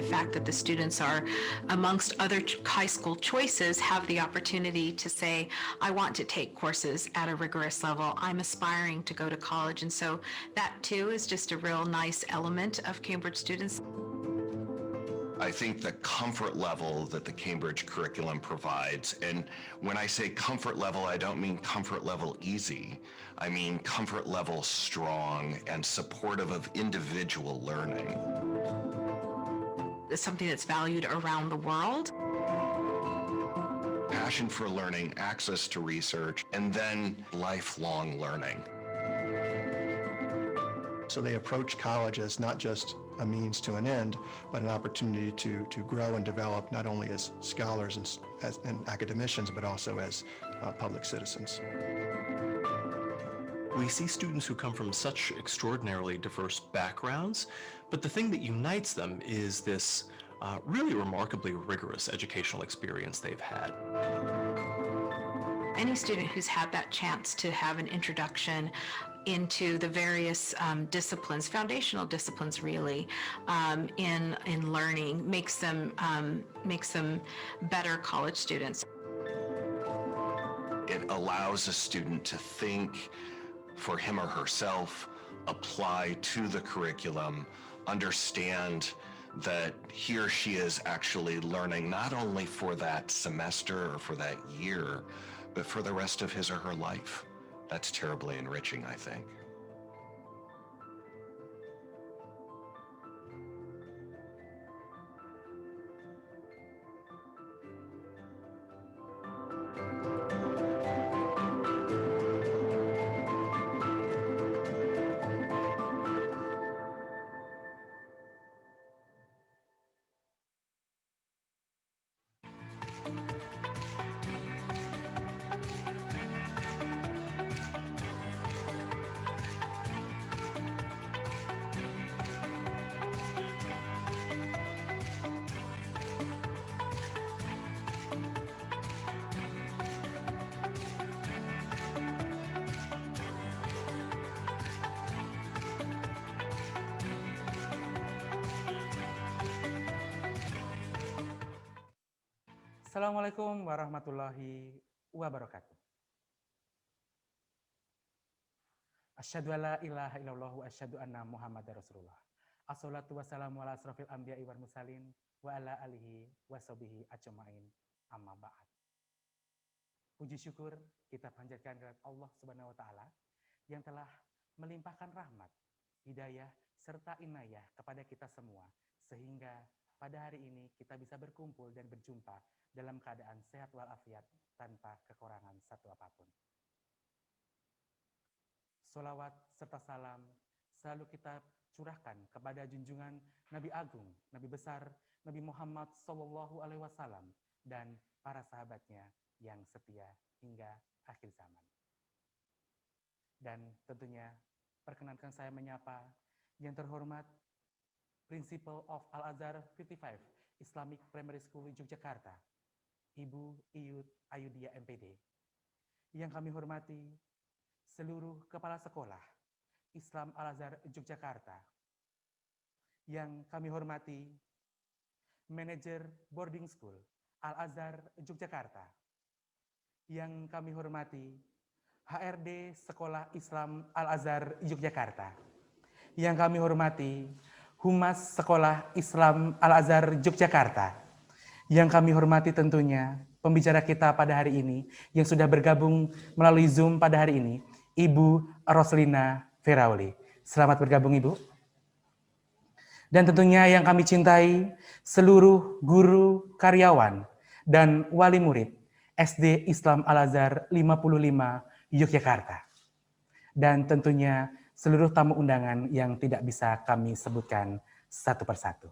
Fact that the students are, amongst other high school choices, have the opportunity to say, I want to take courses at a rigorous level. I'm aspiring to go to college. And so that too is just a real nice element of Cambridge students. I think the comfort level that the Cambridge curriculum provides, and when I say comfort level, I don't mean comfort level easy. I mean comfort level strong and supportive of individual learning. It's something that's valued around the world. Passion for learning, access to research, and then lifelong learning. So they approach college as not just a means to an end, but an opportunity to grow and develop not only as scholars and academicians, but also as public citizens. We see students who come from such extraordinarily diverse backgrounds, but the thing that unites them is this really remarkably rigorous educational experience they've had. Any student who's had that chance to have an introduction into the various disciplines, foundational disciplines really, in learning makes them better college students. It allows a student to think for him or herself, apply to the curriculum, understand that he or she is actually learning not only for that semester or for that year, but for the rest of his or her life. That's terribly enriching, I think. Assalamualaikum warahmatullahi wabarakatuh. Asyhadu alla ilaha illallah wa asyhadu anna Muhammadar Rasulullah. Assalatu wassalamu ala asrofil anbiya'i wal mursalin wa ala alihi wa sahbihi ajma'in. Amma ba'd. Puji syukur kita panjatkan kepada Allah Subhanahu wa taala yang telah melimpahkan rahmat, hidayah serta inayah kepada kita semua sehingga pada hari ini kita bisa berkumpul dan berjumpa dalam keadaan sehat walafiat tanpa kekurangan satu apapun. Sholawat serta salam selalu kita curahkan kepada junjungan Nabi Agung, Nabi besar, Nabi Muhammad SAW dan para sahabatnya yang setia hingga akhir zaman. Dan tentunya perkenankan saya menyapa yang terhormat Principal of Al-Azhar 55 Islamic Primary School Yogyakarta, Ibu Iyut Ayudia MPD. Yang kami hormati seluruh kepala sekolah Islam Al-Azhar Yogyakarta. Yang kami hormati manajer boarding school Al-Azhar Yogyakarta. Yang kami hormati HRD Sekolah Islam Al-Azhar Yogyakarta. Yang kami hormati Humas Sekolah Islam Al-Azhar Yogyakarta. Yang kami hormati tentunya pembicara kita pada hari ini yang sudah bergabung melalui Zoom pada hari ini, Ibu Roslina Ferauli. Selamat bergabung Ibu. Dan tentunya yang kami cintai seluruh guru, karyawan, dan wali murid SD Islam Al-Azhar 55 Yogyakarta. Dan tentunya seluruh tamu undangan yang tidak bisa kami sebutkan satu persatu.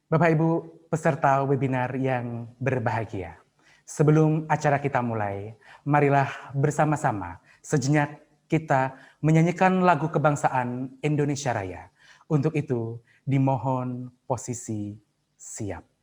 Bapak Ibu peserta webinar yang berbahagia, sebelum acara kita mulai, marilah bersama-sama sejenak kita menyanyikan lagu kebangsaan Indonesia Raya. Untuk itu, dimohon posisi siap.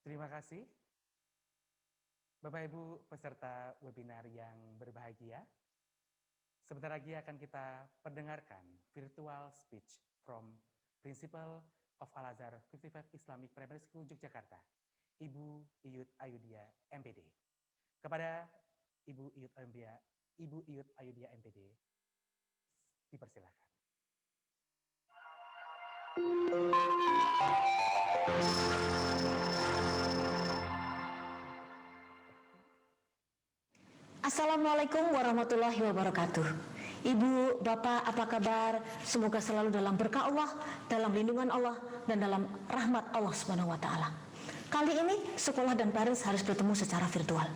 Terima kasih. Bapak Ibu peserta webinar yang berbahagia, sebentar lagi akan kita perdengarkan virtual speech from Principal of Al-Azhar 55 Islamic Primary School Yogyakarta, Ibu Iyut Ayudia MPD. Kepada Ibu Iyut Ayudia MPD, dipersilakan. Assalamualaikum warahmatullahi wabarakatuh. Ibu, Bapak, apa kabar? Semoga selalu dalam berkah Allah, dalam lindungan Allah, dan dalam rahmat Allah Subhanahu wa taala. Kali ini sekolah dan parents harus bertemu secara virtual.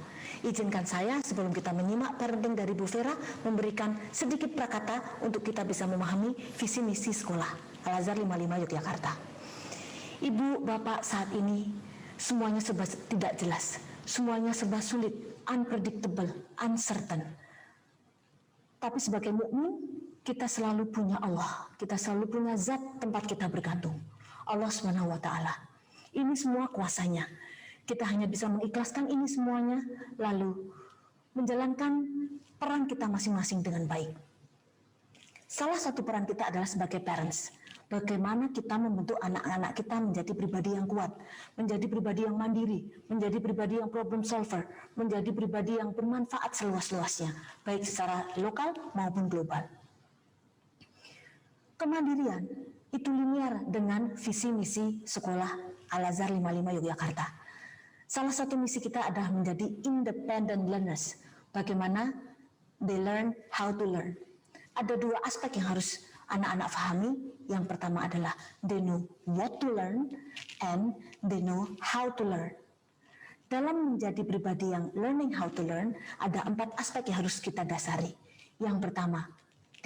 Izinkan saya sebelum kita menyimak parenting dari Bu Vera memberikan sedikit prakata untuk kita bisa memahami visi misi sekolah Al-Azhar 55 Yogyakarta. Ibu, Bapak, saat ini semuanya serba tidak jelas, semuanya serba sulit, unpredictable, uncertain. Tapi sebagai mukmin, kita selalu punya Allah, kita selalu punya zat tempat kita bergantung, Allah Subhanahu wa Ta'ala. Ini semua kuasanya. Kita hanya bisa mengikhlaskan ini semuanya, lalu menjalankan peran kita masing-masing dengan baik. Salah satu peran kita adalah sebagai parents. Bagaimana kita membentuk anak-anak kita menjadi pribadi yang kuat, menjadi pribadi yang mandiri, menjadi pribadi yang problem solver, menjadi pribadi yang bermanfaat seluas-luasnya, baik secara lokal maupun global. Kemandirian itu linear dengan visi misi sekolah Al-Azhar 55 Yogyakarta. Salah satu misi kita adalah menjadi independent learners. Bagaimana they learn how to learn. Ada dua aspek yang harus anak-anak pahami. Yang pertama adalah they know what to learn and they know how to learn. Dalam menjadi pribadi yang learning how to learn, ada 4 aspek yang harus kita dasari. Yang pertama,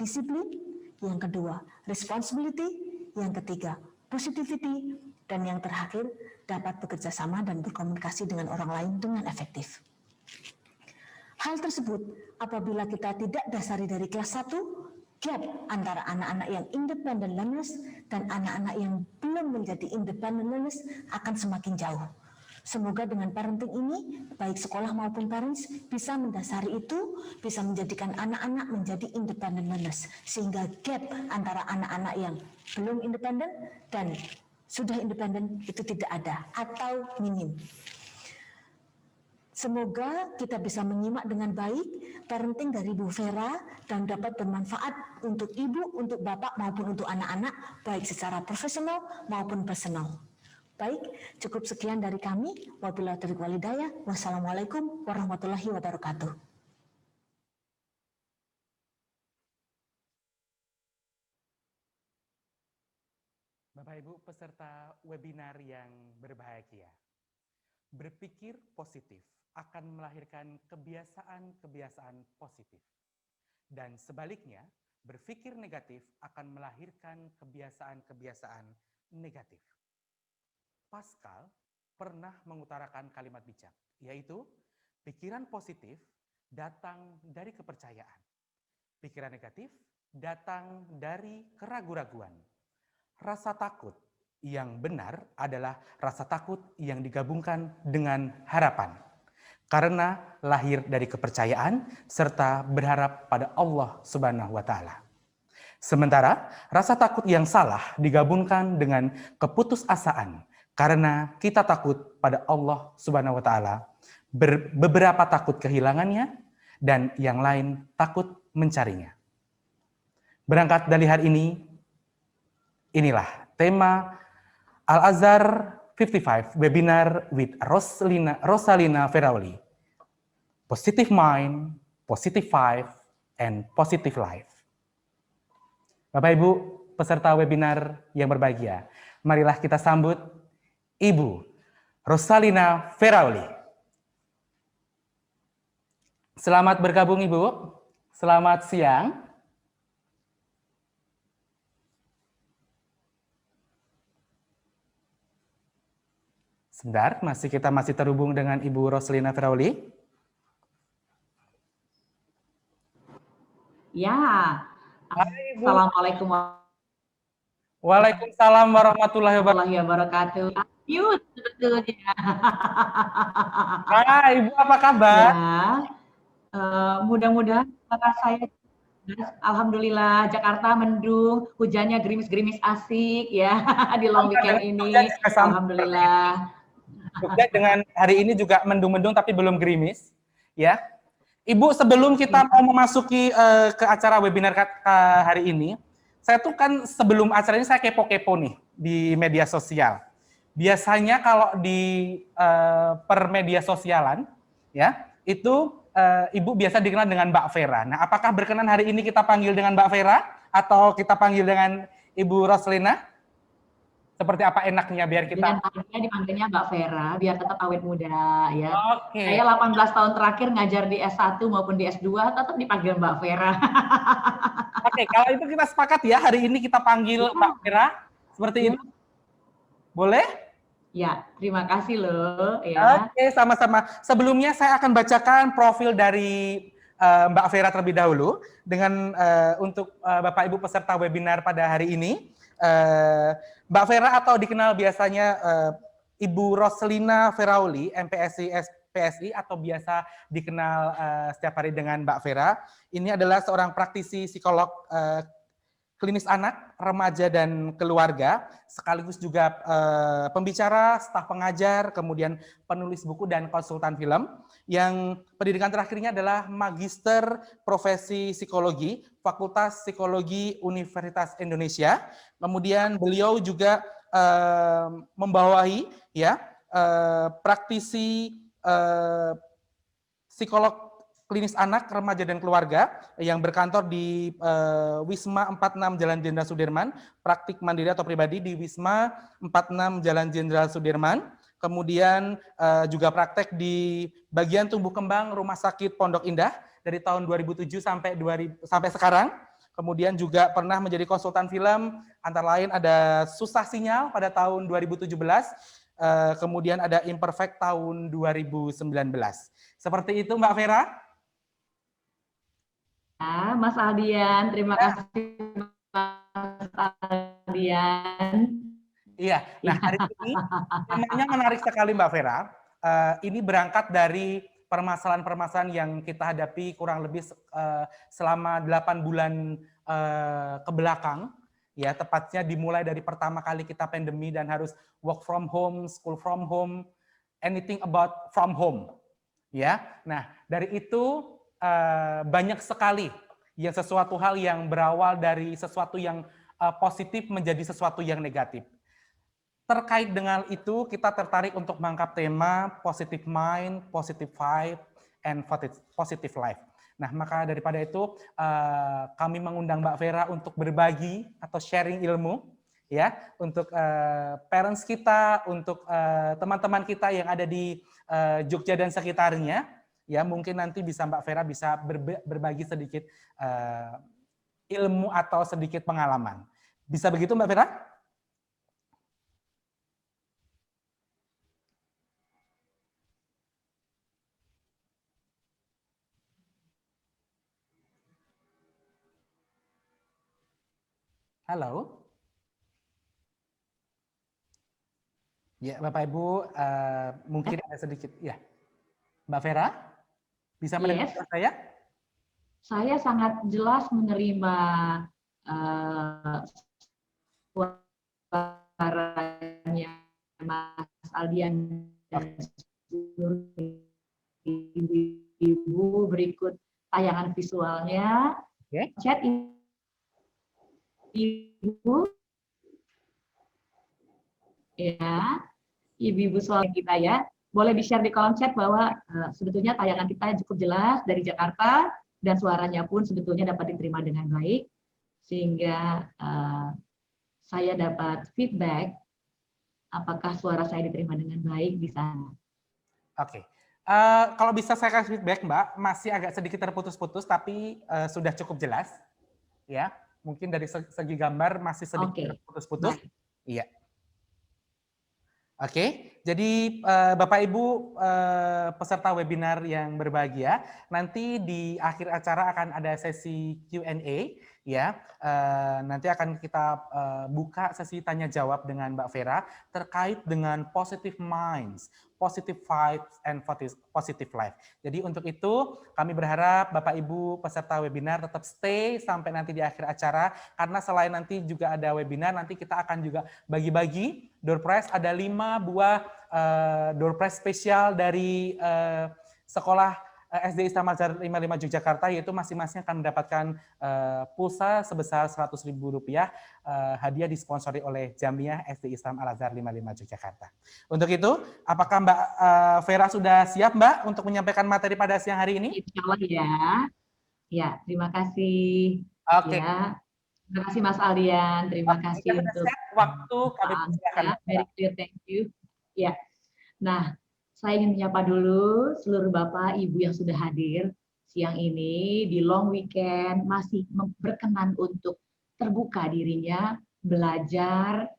disiplin. Yang kedua, responsibility. Yang ketiga, positivity. Dan yang terakhir, dapat bekerja sama dan berkomunikasi dengan orang lain dengan efektif. Hal tersebut, apabila kita tidak dasari dari kelas 1, gap antara anak-anak yang independent learners dan anak-anak yang belum menjadi independent learners akan semakin jauh. Semoga dengan parenting ini, baik sekolah maupun parents bisa mendasari itu, bisa menjadikan anak-anak menjadi independent learners. Sehingga gap antara anak-anak yang belum independen dan sudah independen itu tidak ada atau minim. Semoga kita bisa menyimak dengan baik parenting dari Bu Vera dan dapat bermanfaat untuk ibu, untuk bapak maupun untuk anak-anak, baik secara profesional maupun personal. Baik, cukup sekian dari kami. Wabillahi taufiq wal hidayah. Wassalamualaikum warahmatullahi wabarakatuh. Bapak Ibu peserta webinar yang berbahagia, berpikir positif akan melahirkan kebiasaan-kebiasaan positif. Dan sebaliknya, berpikir negatif akan melahirkan kebiasaan-kebiasaan negatif. Pascal pernah mengutarakan kalimat bijak, yaitu pikiran positif datang dari kepercayaan. Pikiran negatif datang dari keraguan-raguan. Rasa takut yang benar adalah rasa takut yang digabungkan dengan harapan. Karena lahir dari kepercayaan serta berharap pada Allah Subhanahu wa Ta'ala. Sementara rasa takut yang salah digabungkan dengan keputusasaan karena kita takut pada Allah Subhanahu wa Ta'ala. Beberapa takut kehilangannya dan yang lain takut mencarinya. Berangkat dari hari ini, inilah tema Al-Azhar 55 webinar with Rosalina Ferauli. Positive mind, positive vibe, and positive life. Bapak Ibu peserta webinar yang berbahagia, marilah kita sambut Ibu Rosalina Ferauli. Selamat bergabung Ibu. Selamat siang. Sebentar, kita masih terhubung dengan Ibu Rosalina Ferauli. Ya. Hai, Ibu. Assalamualaikum Waalaikumsalam warahmatullahi wabarakatuh. Yuk, sebetulnya. Hai, Ibu apa kabar? Ya, mudah-mudahan suara saya. Alhamdulillah, Jakarta mendung, hujannya gerimis-gerimis asik ya di long weekend ini. Alhamdulillah. Jogja dengan hari ini juga mendung-mendung tapi belum gerimis, ya. Ibu, sebelum kita mau memasuki ke acara webinar hari ini, saya tuh kan sebelum acara ini saya kepo-kepo nih di media sosial. Biasanya kalau di per media sosialan, ya, itu Ibu biasa dikenal dengan Mbak Vera. Nah, apakah berkenan hari ini kita panggil dengan Mbak Vera atau kita panggil dengan Ibu Rosalina? Seperti apa enaknya biar Dengan kita... panggilnya dipanggilnya Mbak Vera, biar tetap awet muda ya. Oke. Saya 18 tahun terakhir ngajar di S1 maupun di S2 tetap dipanggil Mbak Vera. Oke, kalau itu kita sepakat ya, hari ini kita panggil Mbak Vera, seperti itu. Boleh? Ya, terima kasih loh ya. Oke, sama-sama. Sebelumnya saya akan bacakan profil dari Mbak Vera terlebih dahulu dengan untuk Bapak Ibu peserta webinar pada hari ini. Mbak Vera atau dikenal biasanya Ibu Roslina Ferauli, MPSI PSI atau biasa dikenal setiap hari dengan Mbak Vera. Ini adalah seorang praktisi psikolog klinis anak, remaja, dan keluarga, sekaligus juga pembicara, staf pengajar, kemudian penulis buku dan konsultan film. Yang pendidikan terakhirnya adalah Magister Profesi Psikologi, Fakultas Psikologi Universitas Indonesia. Kemudian beliau juga membawahi ya praktisi psikolog klinis anak, remaja, dan keluarga yang berkantor di Wisma 46 Jalan Jenderal Sudirman, praktik mandiri atau pribadi di Wisma 46 Jalan Jenderal Sudirman, kemudian juga praktek di bagian tumbuh kembang Rumah Sakit Pondok Indah dari tahun 2007 sampai sekarang. Kemudian juga pernah menjadi konsultan film, antara lain ada Susah Sinyal pada tahun 2017, kemudian ada Imperfect tahun 2019. Seperti itu Mbak Vera. Ya, Mas Aldian, terima kasih Mas Aldian. Iya, nah hari ini temanya menarik sekali Mbak Vera. Ini berangkat dari permasalahan-permasalahan yang kita hadapi kurang lebih selama 8 bulan ke belakang. Ya, tepatnya dimulai dari pertama kali kita pandemi dan harus work from home, school from home, anything about from home. Ya, nah dari itu banyak sekali yang sesuatu hal yang berawal dari sesuatu yang positif menjadi sesuatu yang negatif. Terkait dengan itu, kita tertarik untuk mengangkat tema positive mind, positive vibe, and positive life. Nah, maka daripada itu kami mengundang Mbak Vera untuk berbagi atau sharing ilmu, ya, untuk parents kita, untuk teman-teman kita yang ada di Jogja dan sekitarnya. Ya, mungkin nanti bisa Mbak Vera bisa berbagi sedikit ilmu atau sedikit pengalaman. Bisa begitu Mbak Vera? Halo? Ya, Bapak Ibu, mungkin ada sedikit. Ya, Mbak Vera, bisa mendengar saya? Saya sangat jelas menerima suaranya Mas Aldian dan seluruh ibu. Berikut tayangan visualnya. Chat ibu, ya, ibu-ibu soal kita ya. Boleh di-share di kolom chat bahwa sebetulnya tayangan kita cukup jelas dari Jakarta dan suaranya pun sebetulnya dapat diterima dengan baik, sehingga saya dapat feedback apakah suara saya diterima dengan baik di sana. Oke. Kalau bisa saya kasih feedback, Mbak, masih agak sedikit terputus-putus, tapi sudah cukup jelas. Ya, mungkin dari segi gambar masih sedikit terputus-putus. Iya. Oke, jadi Bapak Ibu peserta webinar yang berbahagia, nanti di akhir acara akan ada sesi Q&A, ya. Nanti akan kita buka sesi tanya jawab dengan Mbak Vera terkait dengan positive minds, positive vibes, and positive life. Jadi untuk itu kami berharap Bapak Ibu peserta webinar tetap stay sampai nanti di akhir acara, karena selain nanti juga ada webinar, nanti kita akan juga bagi-bagi door prize. Ada 5 buah door prize spesial dari sekolah SD Islam Al-Azhar 55 Yogyakarta, yaitu masing-masing akan mendapatkan pulsa sebesar Rp100.000 hadiah disponsori oleh Jamiah SD Islam Al-Azhar 55 Yogyakarta. Untuk itu, apakah Mbak Vera sudah siap Mbak untuk menyampaikan materi pada siang hari ini? Insya Allah ya. Ya, terima kasih. Oke. Ya. Terima kasih Mas Aldian, terima Oke, kasih kita sudah untuk set waktu, kami persilakan. Anda. Very clear, thank you. Ya, nah saya ingin menyapa dulu seluruh Bapak Ibu yang sudah hadir siang ini di long weekend, masih berkenan untuk terbuka dirinya, belajar,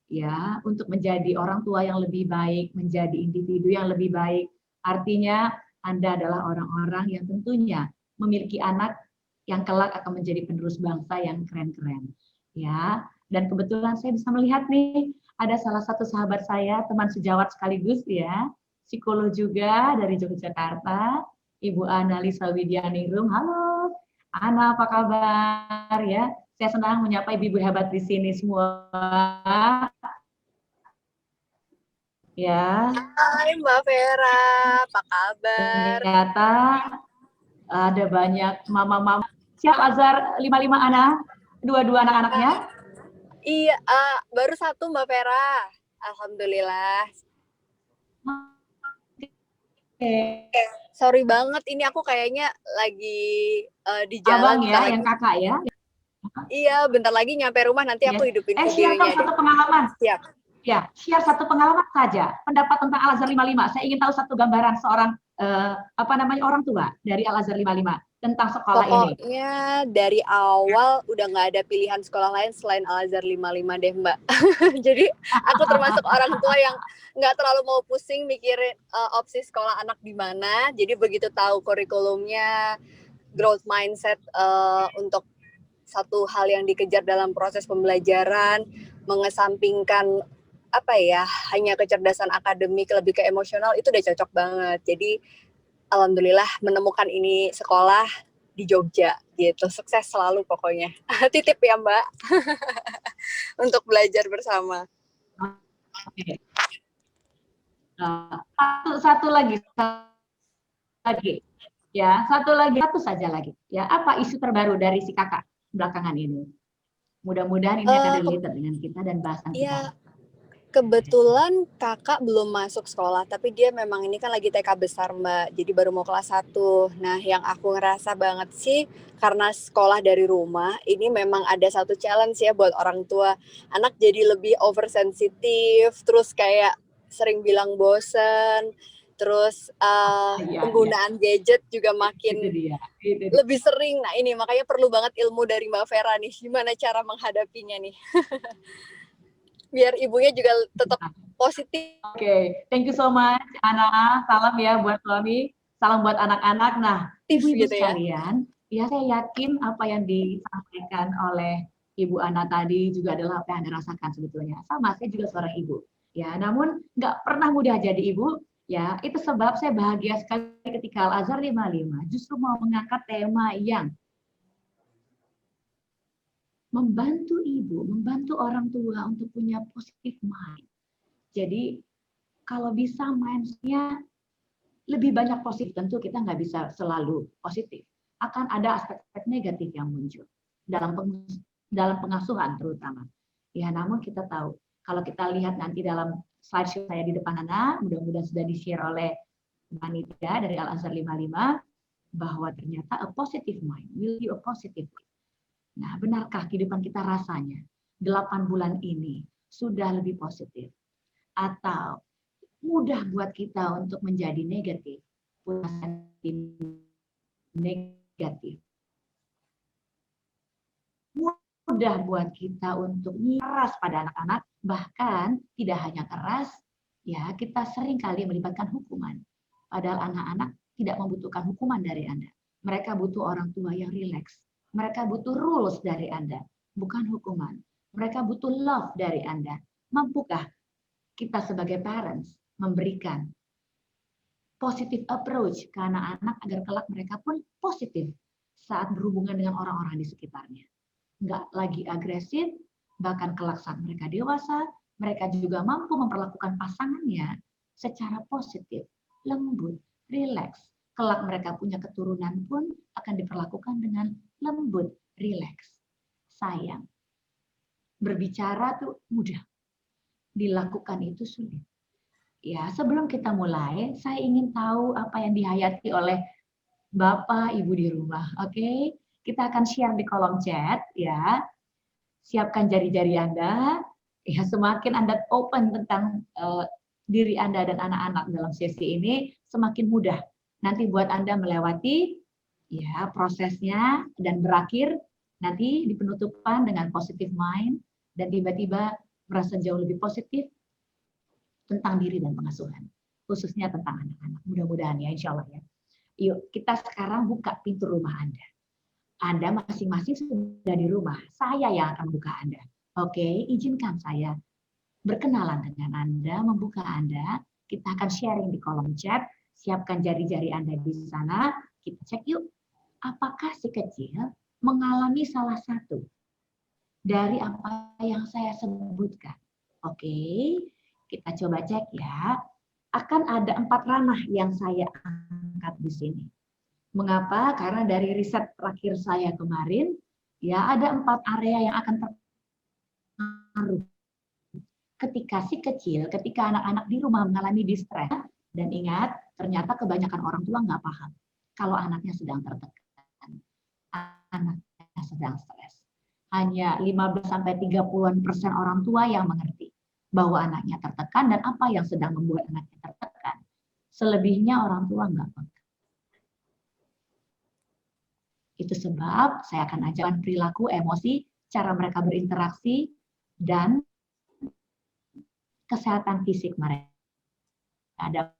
ya, untuk menjadi orang tua yang lebih baik, menjadi individu yang lebih baik. Artinya Anda adalah orang-orang yang tentunya memiliki anak yang kelak akan menjadi penerus bangsa yang keren-keren. Ya, dan kebetulan saya bisa melihat nih ada salah satu sahabat saya, teman sejawat sekaligus ya, psikolog juga dari Yogyakarta, Ibu Ana Lisa Widianingrum. Halo, Ana, apa kabar ya? Saya senang menyapa ibu-ibu hebat di sini semua. Ya, Hai Mbak Vera, apa kabar? ternyata ada banyak mama-mama. Siap Azhar 55 Ana? Dua-dua anak-anaknya? Iya, baru satu Mbak Vera. Alhamdulillah. Sorry banget, ini aku kayaknya lagi di jalan. Abang ya, yang kakak ya? Iya, bentar lagi nyampe rumah, nanti aku hidupin Share videonya. satu pengalaman. Siap. Ya, share satu pengalaman saja. Pendapat tentang Al-Azhar 55. Saya ingin tahu satu gambaran seorang orang tua dari Al-Azhar 55 tentang sekolah ini. Pokoknya dari awal udah nggak ada pilihan sekolah lain selain Al-Azhar 55 deh Mbak. Jadi aku termasuk orang tua yang nggak terlalu mau pusing mikirin opsi sekolah anak di mana. Jadi begitu tahu kurikulumnya, growth mindset untuk satu hal yang dikejar dalam proses pembelajaran, mengesampingkan hanya kecerdasan akademik, lebih ke emosional, itu udah cocok banget. Jadi alhamdulillah menemukan ini sekolah di Jogja gitu. Sukses selalu pokoknya. Titip ya Mbak. Untuk belajar bersama. Oke. Satu lagi. Ya, satu saja lagi. Ya, apa isu terbaru dari si kakak belakangan ini? Mudah-mudahan ini akan related dengan kita dan bahasan kita. Kebetulan kakak belum masuk sekolah, tapi dia memang ini kan lagi TK besar Mbak, jadi baru mau kelas 1. Nah yang aku ngerasa banget sih, karena sekolah dari rumah, ini memang ada satu challenge ya buat orang tua. Anak jadi lebih oversensitif, terus kayak sering bilang bosen, terus penggunaan gadget juga makin lebih sering. Nah ini makanya perlu banget ilmu dari Mbak Vera nih, gimana cara menghadapinya nih. Biar ibunya juga tetap positif. Oke, thank you so much, Ana. Salam ya buat suami, salam buat anak-anak. Nah, ibu-ibu gitu sekalian, ya saya yakin apa yang disampaikan oleh Ibu Ana tadi juga adalah apa yang Anda rasakan sebetulnya. Sama, saya juga seorang ibu. Ya, namun nggak pernah mudah jadi ibu. Ya, itu sebab saya bahagia sekali ketika Al-Azhar 55 justru mau mengangkat tema yang membantu ibu, membantu orang tua untuk punya positive mind. Jadi kalau bisa mindset-nya lebih banyak positif, tentu kita nggak bisa selalu positif. Akan ada aspek-aspek negatif yang muncul dalam pengasuhan terutama. Ya, namun kita tahu kalau kita lihat nanti dalam slideshow saya di depan anak, mudah-mudahan sudah di-share oleh Manita dari Al-Azhar 55 bahwa ternyata a positive mind will be a positive life. Nah, benarkah kehidupan kita rasanya 8 bulan ini sudah lebih positif? Atau mudah buat kita untuk menjadi negatif? Negatif. Mudah buat kita untuk keras pada anak-anak, bahkan tidak hanya keras, ya kita sering kali melibatkan hukuman. Padahal anak-anak tidak membutuhkan hukuman dari Anda. Mereka butuh orang tua yang rileks. Mereka butuh rules dari Anda, bukan hukuman. Mereka butuh love dari Anda. Mampukah kita sebagai parents memberikan positive approach ke anak-anak agar kelak mereka pun positif saat berhubungan dengan orang-orang di sekitarnya. Nggak lagi agresif, bahkan kelak saat mereka dewasa, mereka juga mampu memperlakukan pasangannya secara positif, lembut, rileks. Kelak mereka punya keturunan pun akan diperlakukan dengan lembut, rileks, sayang. Berbicara tuh mudah, dilakukan itu sulit. Ya, sebelum kita mulai, saya ingin tahu apa yang dihayati oleh Bapak, Ibu di rumah. Oke, kita akan share di kolom chat ya. siapkan jari-jari Anda, ya semakin Anda open tentang diri Anda dan anak-anak dalam sesi ini, semakin mudah nanti buat Anda melewati ya prosesnya dan berakhir nanti di penutupan dengan positive mind dan tiba-tiba merasa jauh lebih positif tentang diri dan pengasuhan, khususnya tentang anak-anak. Mudah-mudahan ya, insya Allah ya. Yuk, kita sekarang buka pintu rumah Anda. Anda masing-masing sudah di rumah, saya yang akan membuka Anda. Oke, izinkan saya berkenalan dengan Anda, membuka Anda. Kita akan sharing di kolom chat, siapkan jari-jari Anda di sana. Kita cek yuk, apakah si kecil mengalami salah satu dari apa yang saya sebutkan. Oke, kita coba cek ya. Akan ada 4 ranah yang saya angkat di sini. Mengapa? Karena dari riset terakhir saya kemarin, ya ada 4 area yang akan terpengaruh ketika si kecil, ketika anak-anak di rumah mengalami distress. Dan ingat, ternyata kebanyakan orang tua nggak paham kalau anaknya sedang tertekan, anaknya sedang stres. Hanya 15-30% orang tua yang mengerti bahwa anaknya tertekan dan apa yang sedang membuat anaknya tertekan. Selebihnya orang tua nggak paham. Itu sebab saya akan ajarkan perilaku, emosi, cara mereka berinteraksi, dan kesehatan fisik mereka. Ada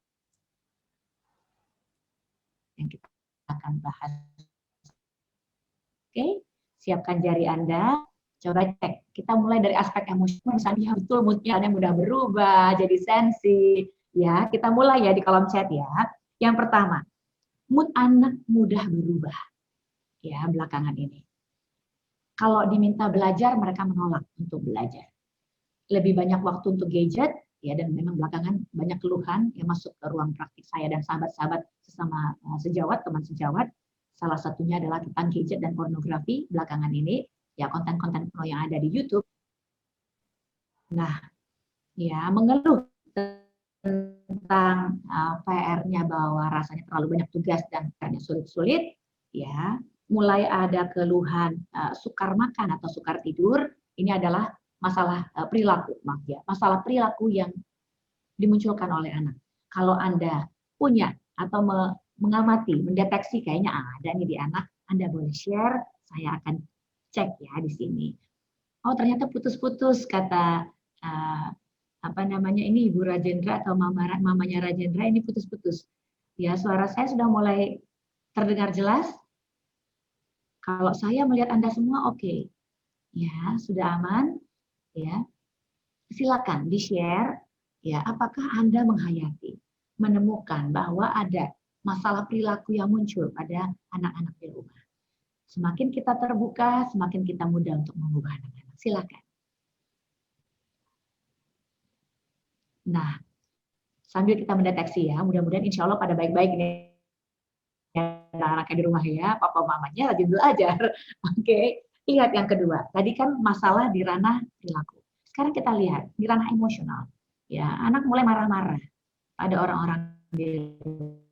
yang kita akan bahas. Oke, siapkan jari Anda. Coba cek. Kita mulai dari aspek emosi. Misalnya betul moodnya Anda mudah berubah, jadi sensi. Ya, kita mulai ya di kolom chat ya. Yang pertama, mood anak mudah berubah. Ya, belakangan ini. Kalau diminta belajar, mereka menolak untuk belajar. Lebih banyak waktu untuk gadget, ya, dan memang belakangan banyak keluhan yang masuk ke ruang praktik saya dan sahabat-sahabat sesama sejawat, teman sejawat. Salah satunya adalah tentang gadget dan pornografi belakangan ini, ya konten-konten porno yang ada di YouTube. Nah, ya mengeluh tentang PR-nya bahwa rasanya terlalu banyak tugas dan karena sulit-sulit, ya. Mulai ada keluhan sukar makan atau sukar tidur, ini adalah masalah perilaku, masalah perilaku yang dimunculkan oleh anak. Kalau Anda punya atau mengamati, mendeteksi kayaknya ada nih di anak, Anda boleh share, saya akan cek ya di sini. Oh ternyata putus-putus kata ini Ibu Rajendra atau mamanya Rajendra ini putus-putus. Ya suara saya sudah mulai terdengar jelas. Kalau saya melihat Anda semua oke. Ya, sudah aman. Ya. Silakan di-share ya, apakah Anda menghayati, menemukan bahwa ada masalah perilaku yang muncul pada anak-anak di rumah. Semakin kita terbuka, semakin kita mudah untuk mengubah anak-anak. Silakan. Nah, sambil kita mendeteksi ya, mudah-mudahan insya Allah pada baik-baik nih. Anak-anaknya di rumah ya, papa mamanya lagi belajar. Oke, lihat yang kedua. Tadi kan masalah di ranah perilaku. Sekarang kita lihat di ranah emosional. Ya, anak mulai marah-marah. Ada orang-orang di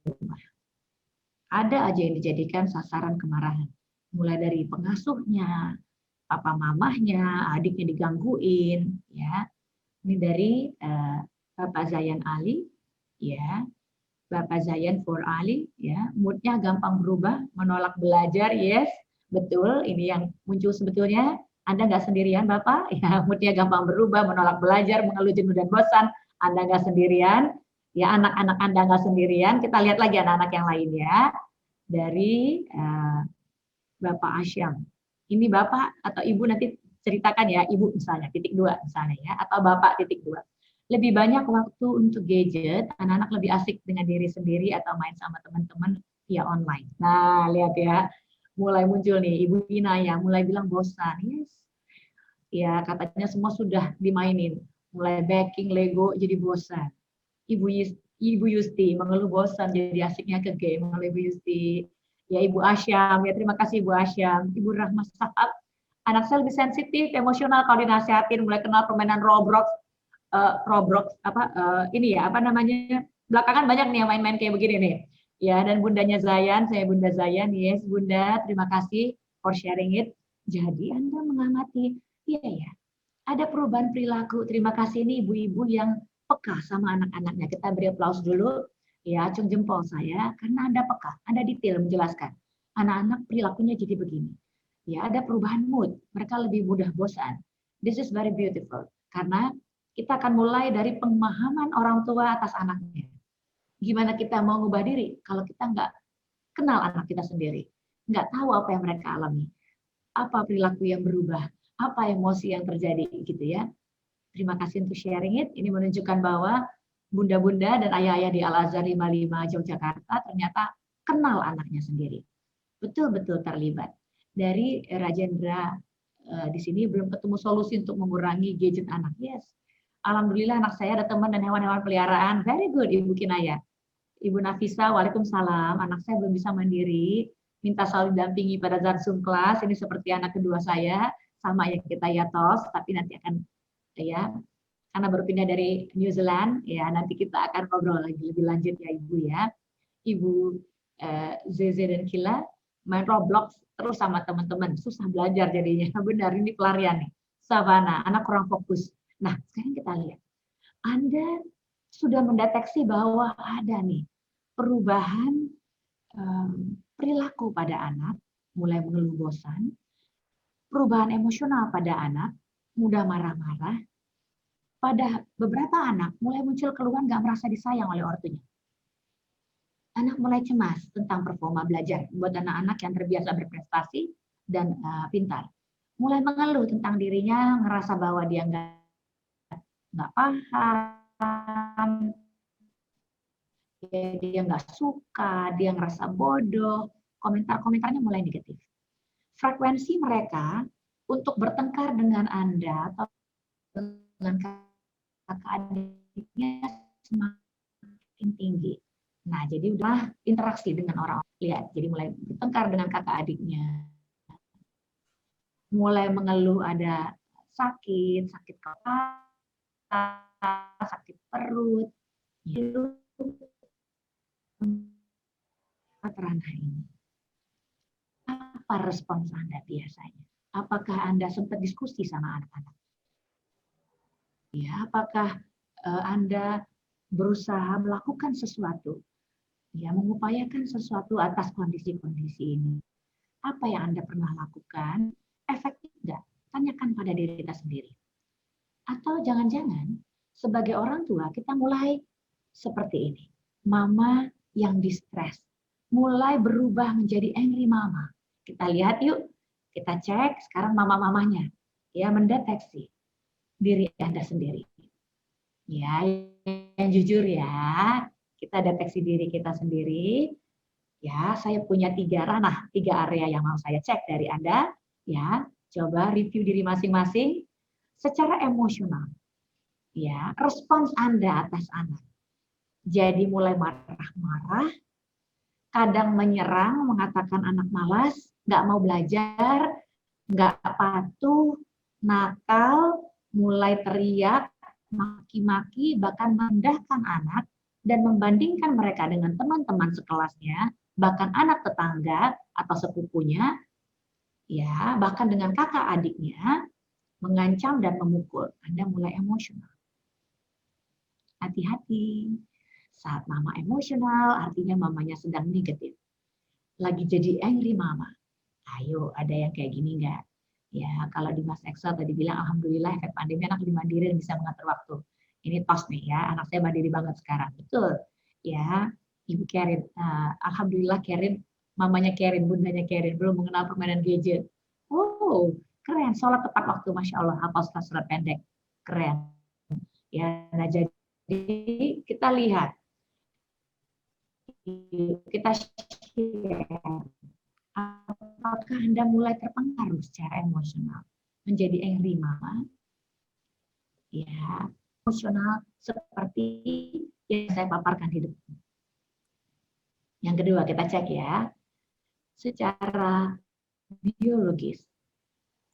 rumah. Ada aja yang dijadikan sasaran kemarahan. Mulai dari pengasuhnya, papa mamahnya, adiknya digangguin. Ya, ini dari Bapak Zayan Ali. Ya. Bapak Zayan for Ali, ya, moodnya gampang berubah, menolak belajar, yes, betul, ini yang muncul sebetulnya, Anda nggak sendirian Bapak, ya, moodnya gampang berubah, menolak belajar, mengeluh jenuh dan bosan, Anda nggak sendirian, ya, anak-anak Anda nggak sendirian, kita lihat lagi anak-anak yang lainnya, dari Bapak Asyam, ini Bapak atau Ibu nanti ceritakan ya, Ibu misalnya, titik 2 misalnya ya, atau Bapak titik 2. Lebih banyak waktu untuk gadget, anak-anak lebih asik dengan diri sendiri atau main sama teman-teman via online. Nah, lihat ya, mulai muncul nih Ibu Ina yang mulai bilang bosan. Yes. Ya, katanya semua sudah dimainin. Mulai baking, Lego, jadi bosan. Ibu Yusti mengeluh bosan, jadi asiknya ke game. Mengeluh Ibu Yusti. Ya, Ibu Asyam, ya terima kasih Ibu Asyam. Ibu Rahma Sahab, anak saya lebih sensitif, emosional kalau dinasihatin, mulai kenal permainan Roblox, ini ya, apa namanya, belakangan banyak nih yang main-main kayak begini nih. Ya, dan bundanya Zayan, saya Bunda Zayan, yes Bunda, terima kasih for sharing it. Jadi Anda mengamati Iya ya, ada perubahan perilaku. Terima kasih nih ibu-ibu yang peka sama anak-anaknya. Kita beri aplaus dulu. Ya, acung jempol saya karena Anda peka, Anda detail menjelaskan. Anak-anak perilakunya jadi begini. Ya, ada perubahan mood. Mereka lebih mudah bosan. This is very beautiful. Karena kita akan mulai dari pemahaman orang tua atas anaknya. Gimana kita mau ngubah diri kalau kita nggak kenal anak kita sendiri, nggak tahu apa yang mereka alami, apa perilaku yang berubah, apa emosi yang terjadi, gitu ya. Terima kasih untuk sharing it. Ini menunjukkan bahwa bunda-bunda dan ayah-ayah di Al-Azhar 55 Yogyakarta ternyata kenal anaknya sendiri. Betul-betul terlibat. Dari Rajendra di sini belum ketemu solusi untuk mengurangi gadget anak. Yes. Alhamdulillah anak saya ada teman dan hewan-hewan peliharaan. Very good, Ibu Kinaya. Ibu Nafisa, waalaikumsalam. Anak saya belum bisa mandiri. Minta selalu didampingi pada saat Zoom kelas. Ini seperti anak kedua saya. Sama ya kita ya tos, tapi nanti akan ya karena baru pindah dari New Zealand ya nanti kita akan ngobrol lagi lebih lanjut ya Ibu ya. Ibu Zeze dan Kila main Roblox terus sama teman-teman, susah belajar jadinya. Benar ini pelarian nih. Savana, anak kurang fokus. Nah, sekarang kita lihat. Anda sudah mendeteksi bahwa ada nih perubahan perilaku pada anak, mulai mengeluh bosan, perubahan emosional pada anak, mudah marah-marah. Pada beberapa anak mulai muncul keluhan nggak merasa disayang oleh ortunya. Anak mulai cemas tentang performa belajar buat anak-anak yang terbiasa berprestasi dan pintar. Mulai mengeluh tentang dirinya, ngerasa bahwa dia nggak paham, dia nggak suka, dia ngerasa bodoh, komentar-komentarnya mulai negatif. Frekuensi mereka untuk bertengkar dengan Anda atau dengan kakak adiknya semakin tinggi. Nah, jadi udah interaksi dengan orang. Lihat, jadi mulai bertengkar dengan kakak adiknya. Mulai mengeluh ada sakit kepala, sakit perut. Itu ranah ini. Apa respons Anda biasanya? Apakah Anda sempat diskusi sama anak-anak? Ya, apakah Anda berusaha melakukan sesuatu? Ya, mengupayakan sesuatu atas kondisi-kondisi ini. Apa yang Anda pernah lakukan? Efektif enggak? Tanyakan pada diri kita sendiri. Atau jangan-jangan sebagai orang tua kita mulai seperti ini. Mama yang distres, mulai berubah menjadi angry mama. Kita lihat yuk, kita cek sekarang mama-mamanya. Ya, mendeteksi diri Anda sendiri. Ya, yang jujur ya, kita deteksi diri kita sendiri. Ya, saya punya 3 ranah, 3 area yang mau saya cek dari Anda. Ya, coba review diri masing-masing secara emosional. Ya, respons Anda atas anak. Jadi mulai marah-marah, kadang menyerang, mengatakan anak malas, nggak mau belajar, nggak patuh, nakal, mulai teriak, maki-maki, bahkan merendahkan anak, dan membandingkan mereka dengan teman-teman sekelasnya, bahkan anak tetangga atau sepupunya, ya bahkan dengan kakak adiknya, mengancam dan memukul. Anda mulai emosional. Hati-hati. Saat mama emosional, artinya mamanya sedang negatif. Lagi jadi angry mama. Ayo, ada yang kayak gini nggak? Ya, kalau di Mas Excel tadi bilang, alhamdulillah efek pandemi anak lebih mandiri dan bisa mengatur waktu. Ini tos nih ya, anak saya mandiri banget sekarang. Betul. Ya, Ibu Kerin. Alhamdulillah Kerin, mamanya Kerin, bundanya Kerin, belum mengenal permainan gadget. Oh, keren. Sholat tepat waktu, Masya Allah. Hafal surat pendek. Keren. Ya, nah jadi kita lihat. Kita share. Apakah Anda mulai terpengaruh secara emosional menjadi angry mama? Ya, emosional seperti yang saya paparkan di depan. Yang kedua, kita cek ya. Secara biologis.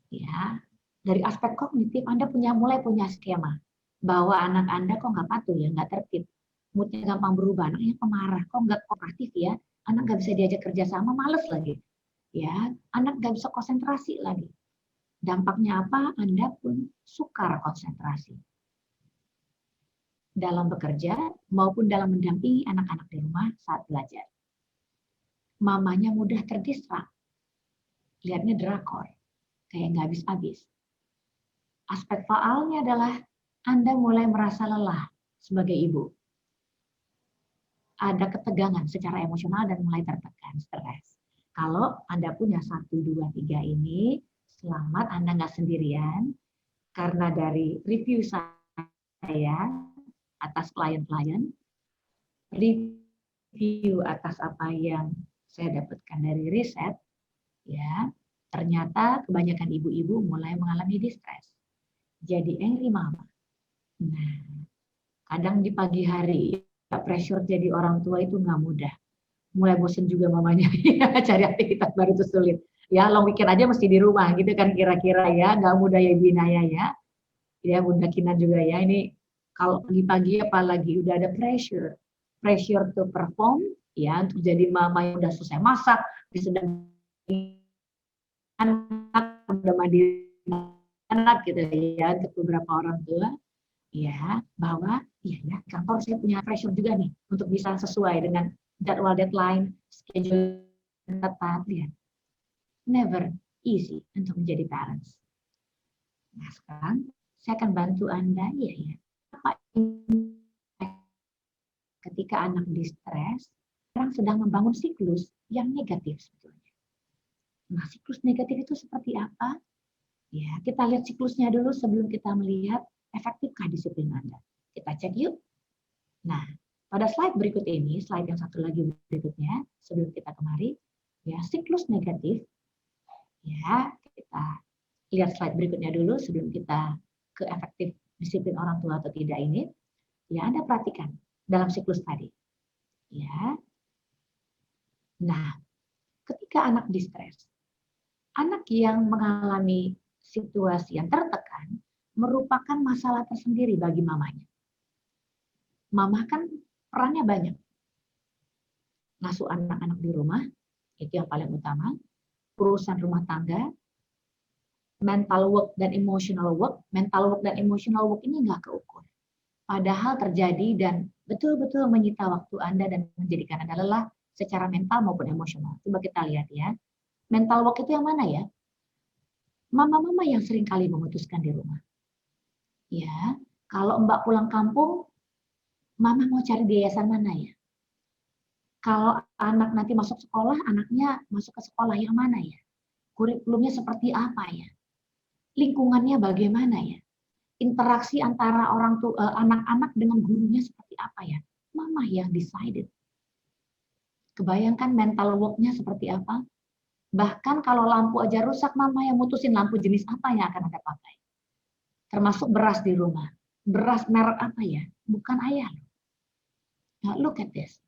Ya, dari aspek kognitif Anda mulai punya skema bahwa anak Anda kok nggak patuh ya, nggak tertib. Moodnya gampang berubah, anaknya pemarah, kok nggak kooperatif ya, anak nggak bisa diajak kerja sama, males lagi. Ya, anak nggak bisa konsentrasi lagi. Dampaknya apa? Anda pun sukar konsentrasi dalam bekerja maupun dalam mendampingi anak-anak di rumah saat belajar. Mamanya mudah terdistrak. Lihatnya drakor, kayak nggak habis-habis. Aspek faalnya adalah Anda mulai merasa lelah sebagai ibu. Ada ketegangan secara emosional dan mulai tertekan, stres. Kalau Anda punya 1, 2, 3 ini, selamat, Anda nggak sendirian. Karena dari review saya atas klien-klien, review atas apa yang saya dapatkan dari riset, ya, ternyata kebanyakan ibu-ibu mulai mengalami distress. Jadi angry mama. Nah, kadang di pagi hari, pressure jadi orang tua itu nggak mudah. Mulai bosen juga mamanya, cari aktivitas baru itu sulit. Ya, long weekend aja mesti di rumah, gitu kan kira-kira ya, nggak mudah ya Binaya ya. Ya, Bunda Kinan juga ya, ini kalau pagi-pagi apalagi udah ada pressure to perform, ya, untuk jadi mama yang udah selesai masak, sedang anak, udah mandi anak gitu ya, untuk beberapa orang tua, ya, bahwa ya kantor saya punya pressure juga nih untuk bisa sesuai dengan jadwal deadline, schedule ketat, ya. Never easy untuk menjadi parents. Nah, sekarang saya akan bantu Anda, ya. Apa ketika anak distres, orang sedang membangun siklus yang negatif sebetulnya. Nah, siklus negatif itu seperti apa? Ya, kita lihat siklusnya dulu sebelum kita melihat efektifkah disiplin Anda. Kita cek yuk. Nah, pada slide berikut ini, slide yang satu lagi berikutnya, sebelum kita kemari, ya, siklus negatif. Ya, kita lihat slide berikutnya dulu sebelum kita ke efektif disiplin orang tua atau tidak ini. Ya, Anda perhatikan dalam siklus tadi. Ya. Nah, ketika anak distres, anak yang mengalami situasi yang tertekan merupakan masalah tersendiri bagi mamanya. Mama kan perannya banyak. Ngasuh anak-anak di rumah, itu yang paling utama. Urusan rumah tangga, mental work dan emotional work. Mental work dan emotional work ini nggak keukur. Padahal terjadi dan betul-betul menyita waktu Anda dan menjadikan Anda lelah secara mental maupun emosional. Coba kita lihat ya. Mental work itu yang mana ya? Mama-mama yang sering kali memutuskan di rumah. Ya, kalau Mbak pulang kampung, Mama mau cari di yayasan mana ya? Kalau anak nanti masuk sekolah, anaknya masuk ke sekolah yang mana ya? Kurikulumnya seperti apa ya? Lingkungannya bagaimana ya? Interaksi antara orang tua, anak-anak dengan gurunya seperti apa ya? Mama yang decided. Kebayangkan mental work-nya seperti apa? Bahkan kalau lampu aja rusak, mama yang mutusin lampu jenis apa yang akan Anda pakai. Termasuk beras di rumah. Beras merek apa ya? Bukan ayah. Now, look at this.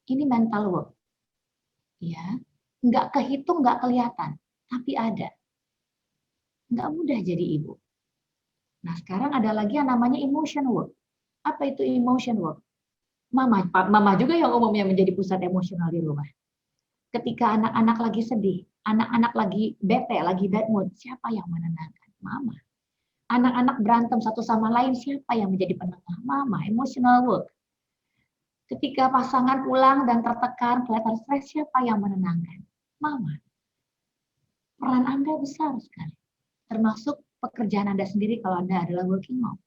Ini mental work. Ya, nggak kehitung, nggak kelihatan, tapi ada. Nggak mudah jadi ibu. Nah, sekarang ada lagi yang namanya emotion work. Apa itu emotion work? Mama juga yang umumnya menjadi pusat emosional di rumah. Ketika anak-anak lagi sedih, anak-anak lagi bete, lagi bad mood, siapa yang menenangkan? Mama. Anak-anak berantem satu sama lain, siapa yang menjadi penengah? Mama, emotional work. Ketika pasangan pulang dan tertekan, kelihatan stres, siapa yang menenangkan? Mama. Peran Anda besar sekali. Termasuk pekerjaan Anda sendiri kalau Anda adalah working mom.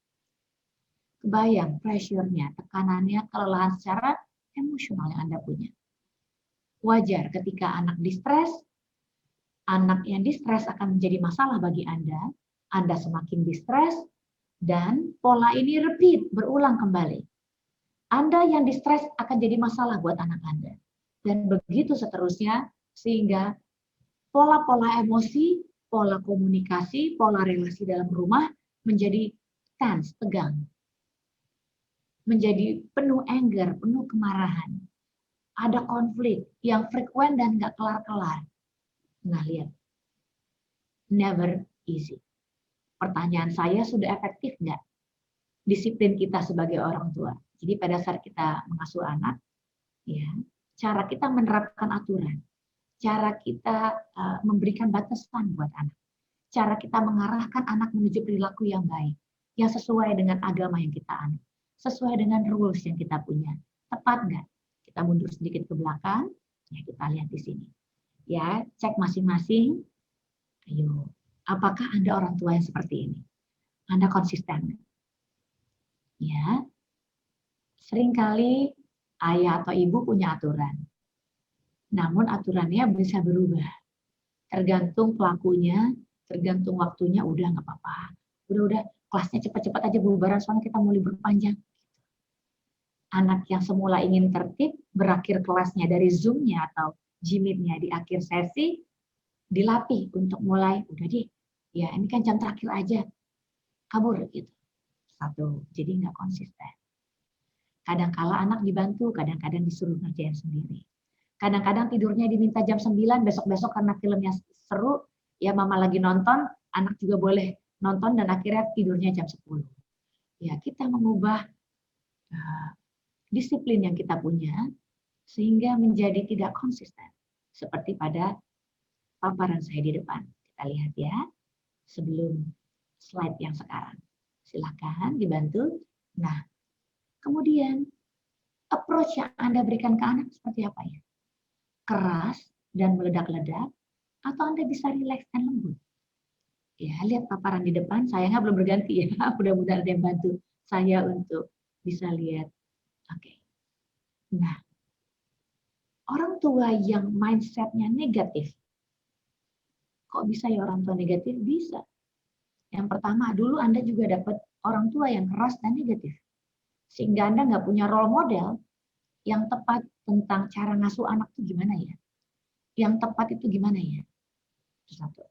Kebayang pressure-nya, tekanannya, kelelahan secara emosional yang Anda punya. Wajar ketika anak distres, anak yang distres akan menjadi masalah bagi Anda semakin distres, dan pola ini repeat, berulang kembali. Anda yang distres akan jadi masalah buat anak Anda. Dan begitu seterusnya, sehingga pola-pola emosi, pola komunikasi, pola relasi dalam rumah menjadi tense, tegang. Menjadi penuh anger, penuh kemarahan. Ada konflik yang frekuen dan nggak kelar-kelar. Nah, lihat. Never easy. Pertanyaan saya, sudah efektif nggak disiplin kita sebagai orang tua? Jadi pada saat kita mengasuh anak, ya, cara kita menerapkan aturan, cara kita memberikan batasan buat anak. cara kita mengarahkan anak menuju perilaku yang baik, yang sesuai dengan agama yang kita anut, sesuai dengan rules yang kita punya. Tepat nggak? Kita mundur sedikit ke belakang, ya kita lihat di sini. Ya, cek masing-masing. Ayo, apakah Anda orang tua yang seperti ini? Anda konsisten? Ya, seringkali ayah atau ibu punya aturan. Namun aturannya bisa berubah. Tergantung pelakunya, tergantung waktunya, udah nggak apa-apa. Udah, kelasnya cepat-cepat aja bubaran, soalnya kita mau libur panjang. Anak yang semula ingin tertib, berakhir kelasnya dari Zoom-nya atau Gmeet-nya di akhir sesi, dilatih untuk mulai, udah deh, ya ini kan jam terakhir aja, kabur gitu. Satu, jadi nggak konsisten. Kadang-kala anak dibantu, kadang-kadang disuruh ngerjain sendiri. Kadang-kadang tidurnya diminta jam 9, besok-besok karena filmnya seru, ya mama lagi nonton, anak juga boleh nonton dan akhirnya tidurnya jam 10. Ya, kita mengubah disiplin yang kita punya sehingga menjadi tidak konsisten. Seperti pada paparan saya di depan. Kita lihat ya, sebelum slide yang sekarang. Silakan dibantu. Nah, kemudian approach yang Anda berikan ke anak seperti apa ya? Keras dan meledak-ledak, atau Anda bisa rileks dan lembut? Ya, lihat paparan di depan, sayangnya belum berganti ya. Mudah-mudahan ada yang bantu saya untuk bisa lihat. Oke. Nah, orang tua yang mindset-nya negatif. Kok bisa ya orang tua negatif? Bisa. Yang pertama, dulu Anda juga dapat orang tua yang keras dan negatif. Sehingga Anda nggak punya role model yang tepat tentang cara ngasuh anak itu gimana ya. Yang tepat itu gimana ya. Itu satu.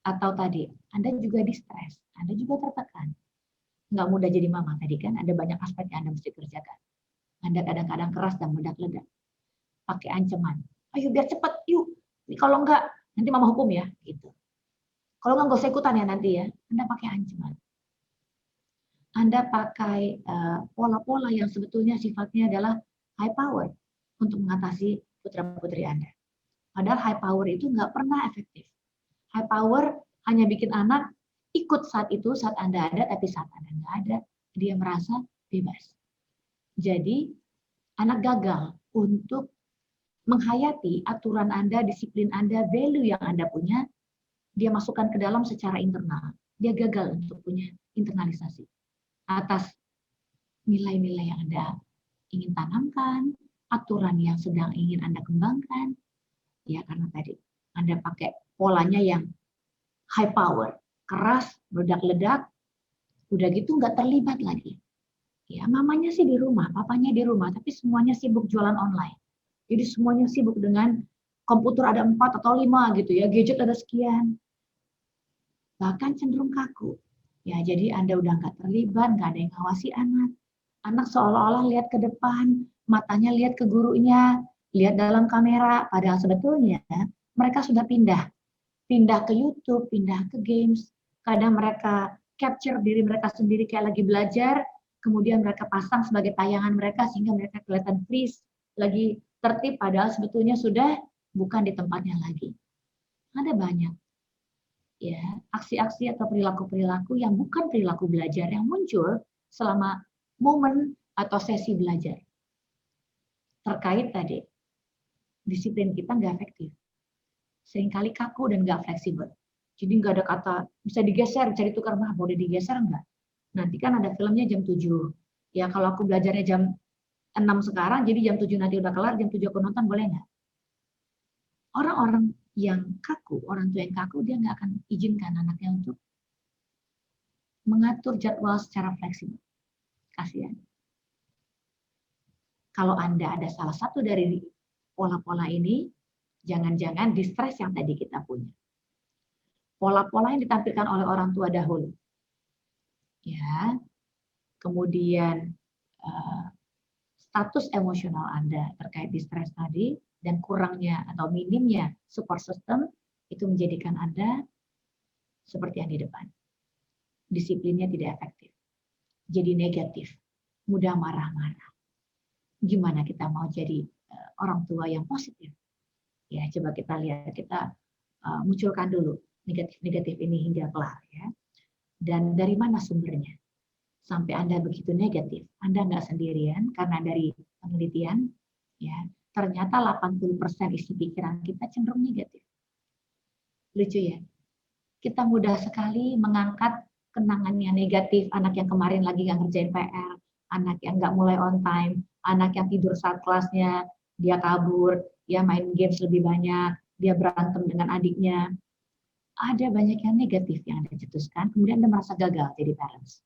Atau tadi, Anda juga di-stres, Anda juga tertekan. Nggak mudah jadi mama tadi kan, ada banyak aspek yang Anda mesti kerjakan. Anda kadang-kadang keras dan meledak-ledak. Pakai ancaman. Ayo biar cepet, yuk. Ini kalau enggak, nanti mama hukum ya. Gitu. Kalau enggak usah ikutan ya nanti ya. Anda pakai ancaman. Anda pakai pola-pola yang sebetulnya sifatnya adalah high power untuk mengatasi putra-putri Anda. Padahal high power itu nggak pernah efektif. High power hanya bikin anak ikut saat itu, saat Anda ada, tapi saat Anda nggak ada, dia merasa bebas. Jadi, anak gagal untuk menghayati aturan Anda, disiplin Anda, value yang Anda punya, dia masukkan ke dalam secara internal. Dia gagal untuk punya internalisasi atas nilai-nilai yang Anda ingin tanamkan, aturan yang sedang ingin Anda kembangkan. Ya, karena tadi Anda pakai polanya yang high power, keras, meledak-ledak, udah gitu nggak terlibat lagi. Ya, mamanya sih di rumah, papanya di rumah, tapi semuanya sibuk jualan online. Jadi semuanya sibuk dengan komputer ada 4 atau 5 gitu ya, gadget ada sekian. Bahkan cenderung kaku. Ya, jadi Anda udah nggak terlibat, nggak ada yang ngawasi anak. Anak seolah-olah lihat ke depan, matanya lihat ke gurunya, lihat dalam kamera, padahal sebetulnya mereka sudah pindah ke YouTube, pindah ke games. Kadang mereka capture diri mereka sendiri kayak lagi belajar, kemudian mereka pasang sebagai tayangan mereka sehingga mereka kelihatan freeze, lagi tertib, padahal sebetulnya sudah bukan di tempatnya lagi. Ada banyak ya aksi-aksi atau perilaku-perilaku yang bukan perilaku belajar yang muncul selama momen atau sesi belajar. Terkait tadi, disiplin kita nggak efektif. Seringkali kaku dan nggak fleksibel. Jadi nggak ada kata, bisa digeser, bisa ditukar, mah boleh digeser nggak? Nanti kan ada filmnya jam 7. Ya kalau aku belajarnya jam 6 sekarang, jadi jam 7 nanti udah kelar, jam 7 aku nonton, boleh nggak? Orang-orang yang kaku, orang tua yang kaku, dia nggak akan izinkan anaknya untuk mengatur jadwal secara fleksibel. Kasihan. Kalau Anda ada salah satu dari pola-pola ini, jangan-jangan distres yang tadi kita punya. Pola-pola yang ditampilkan oleh orang tua dahulu. Ya. Kemudian status emosional Anda terkait distres tadi dan kurangnya atau minimnya support system itu menjadikan Anda seperti yang di depan. Disiplinnya tidak efektif. Jadi negatif, mudah marah-marah. Gimana kita mau jadi orang tua yang positif? Ya, coba kita lihat, kita munculkan dulu negatif-negatif ini hingga kelar ya. Dan dari mana sumbernya? Sampai Anda begitu negatif, Anda nggak sendirian karena dari penelitian ya, ternyata 80% isi pikiran kita cenderung negatif. Lucu ya? Kita mudah sekali mengangkat kenangannya negatif, anak yang kemarin lagi nggak ngerjain PR, anak yang nggak mulai on time, anak yang tidur saat kelasnya, dia kabur, dia main games lebih banyak, dia berantem dengan adiknya. Ada banyak yang negatif yang Anda cetuskan, kemudian Anda merasa gagal jadi parents.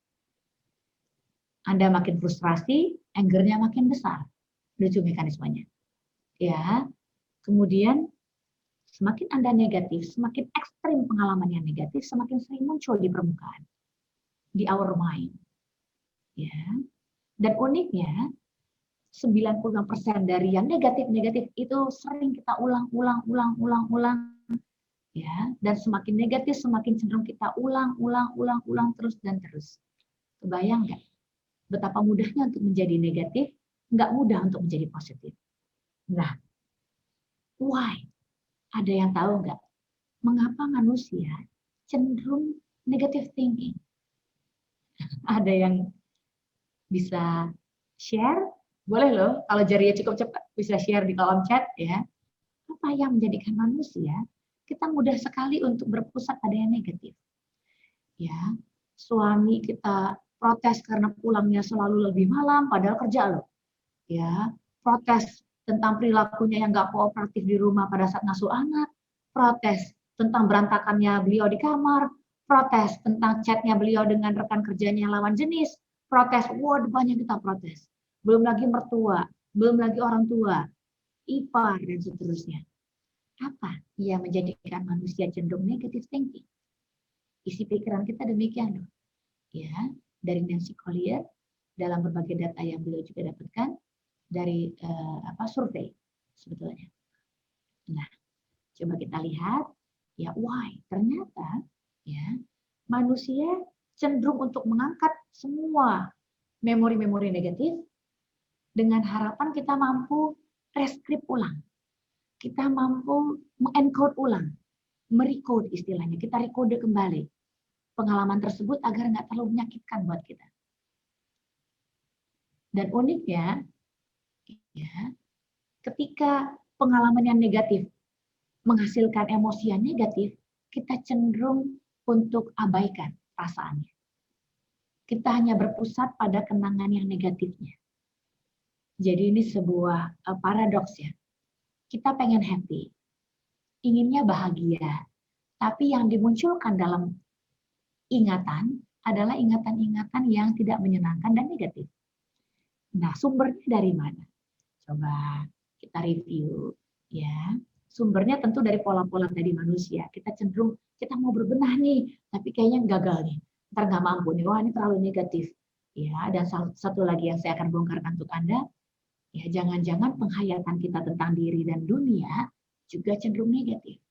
Anda makin frustrasi, anger-nya makin besar. Lucu mekanismenya. Ya, kemudian semakin Anda negatif, semakin ekstrim pengalaman yang negatif, semakin sering muncul di permukaan, di our mind. Ya. Dan uniknya, 95% dari yang negatif-negatif itu sering kita ulang. Ya, dan semakin negatif, semakin cenderung kita ulang terus dan terus. Kebayang nggak? Betapa mudahnya untuk menjadi negatif, nggak mudah untuk menjadi positif. Nah, why? Ada yang tahu nggak? Mengapa manusia cenderung negative thinking? Ada yang bisa share? Boleh loh, kalau jarinya cukup cepat bisa share di kolom chat ya. Apa yang menjadikan manusia kita mudah sekali untuk berpusat pada yang negatif? Ya, suami kita protes karena pulangnya selalu lebih malam, padahal kerja loh. Ya, protes tentang perilakunya yang nggak kooperatif di rumah pada saat ngasuh anak, protes tentang berantakannya beliau di kamar, protes tentang chatnya beliau dengan rekan kerjanya yang lawan jenis, protes, wah banyak kita protes. Belum lagi mertua, belum lagi orang tua, ipar, dan seterusnya. Apa yang menjadikan manusia cenderung negative thinking? Isi pikiran kita demikian loh. Ya, dari Nancy Collier dalam berbagai data yang beliau juga dapatkan dari survei sebetulnya. Nah, coba kita lihat ya why ternyata ya manusia cenderung untuk mengangkat semua memori-memori negatif dengan harapan kita mampu rescript ulang. Kita mampu mengencode ulang, merecode istilahnya, kita rekode kembali pengalaman tersebut agar nggak terlalu menyakitkan buat kita. Dan uniknya, ya, ketika pengalaman yang negatif menghasilkan emosi yang negatif, kita cenderung untuk abaikan perasaannya. Kita hanya berpusat pada kenangan yang negatifnya. Jadi ini sebuah paradoks ya. Kita pengen happy, inginnya bahagia, tapi yang dimunculkan dalam ingatan adalah ingatan-ingatan yang tidak menyenangkan dan negatif. Nah, sumbernya dari mana? Coba kita review ya. Sumbernya tentu dari pola-pola tadi manusia. Kita cenderung kita mau berbenah nih, tapi kayaknya gagal nih. Ntar nggak mampu nih, wah ini terlalu negatif. Ya, dan satu lagi yang saya akan bongkarkan untuk Anda, ya jangan-jangan penghayatan kita tentang diri dan dunia juga cenderung negatif.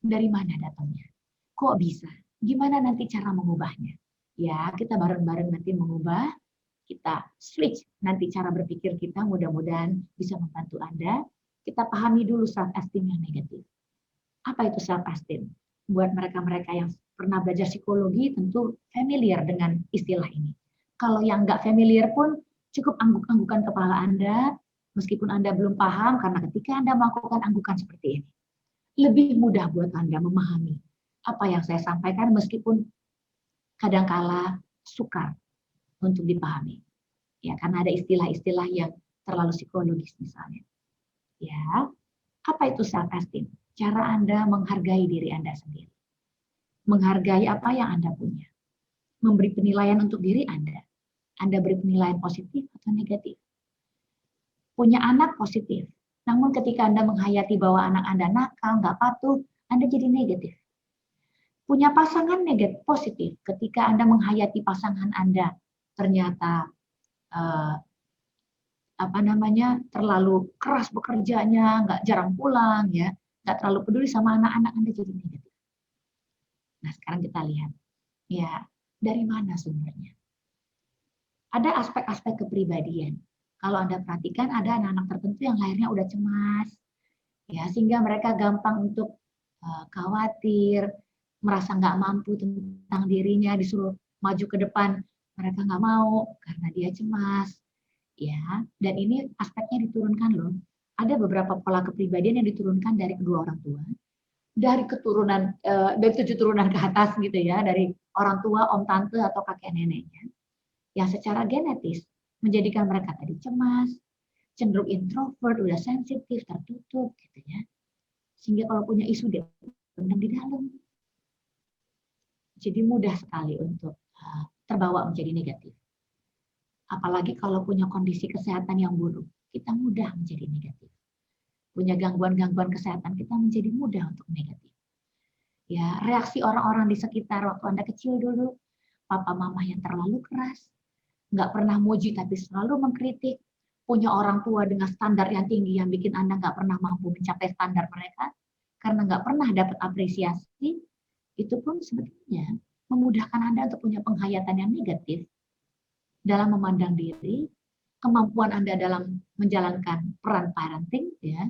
Dari mana datangnya? Kok bisa? Gimana nanti cara mengubahnya? Ya, kita bareng-bareng nanti mengubah, kita switch nanti cara berpikir kita, mudah-mudahan bisa membantu Anda. Kita pahami dulu self-esteem yang negatif. Apa itu self-esteem? Buat mereka-mereka yang pernah belajar psikologi tentu familiar dengan istilah ini. Kalau yang nggak familiar pun cukup angguk-anggukan kepala Anda, meskipun Anda belum paham, karena ketika Anda melakukan anggukan seperti ini, lebih mudah buat Anda memahami apa yang saya sampaikan meskipun kadangkala sukar untuk dipahami. Ya, karena ada istilah-istilah yang terlalu psikologis misalnya. Ya, apa itu self-esteem? Cara Anda menghargai diri Anda sendiri. Menghargai apa yang Anda punya. Memberi penilaian untuk diri Anda. Anda beri penilaian positif atau negatif. Punya anak positif. Namun ketika Anda menghayati bahwa anak Anda nakal, nggak patuh, Anda jadi negatif. Punya pasangan negatif positif. Ketika Anda menghayati pasangan Anda ternyata terlalu keras bekerjanya, nggak jarang pulang, ya, nggak terlalu peduli sama anak-anak, Anda jadi negatif. Nah, sekarang kita lihat, ya, dari mana sumbernya? Ada aspek-aspek kepribadian. Kalau Anda perhatikan, ada anak-anak tertentu yang lahirnya udah cemas, ya, sehingga mereka gampang untuk khawatir, merasa nggak mampu tentang dirinya, disuruh maju ke depan, mereka nggak mau karena dia cemas, ya. Dan ini aspeknya diturunkan loh. Ada beberapa pola kepribadian yang diturunkan dari kedua orang tua, dari keturunan dari 7 turunan ke atas gitu ya, dari orang tua, om tante atau kakek neneknya, yang secara genetis menjadikan mereka tadi cemas, cenderung introvert, udah sensitif, tertutup gitu ya. Sehingga kalau punya isu dia pendam di dalam. Jadi mudah sekali untuk terbawa menjadi negatif. Apalagi kalau punya kondisi kesehatan yang buruk, kita mudah menjadi negatif. Punya gangguan-gangguan kesehatan, kita menjadi mudah untuk negatif. Ya, reaksi orang-orang di sekitar waktu Anda kecil dulu, papa mama yang terlalu keras, nggak pernah muji tapi selalu mengkritik, punya orang tua dengan standar yang tinggi yang bikin Anda nggak pernah mampu mencapai standar mereka, karena nggak pernah dapat apresiasi, itu pun sebetulnya memudahkan Anda untuk punya penghayatan yang negatif dalam memandang diri, kemampuan Anda dalam menjalankan peran parenting, ya,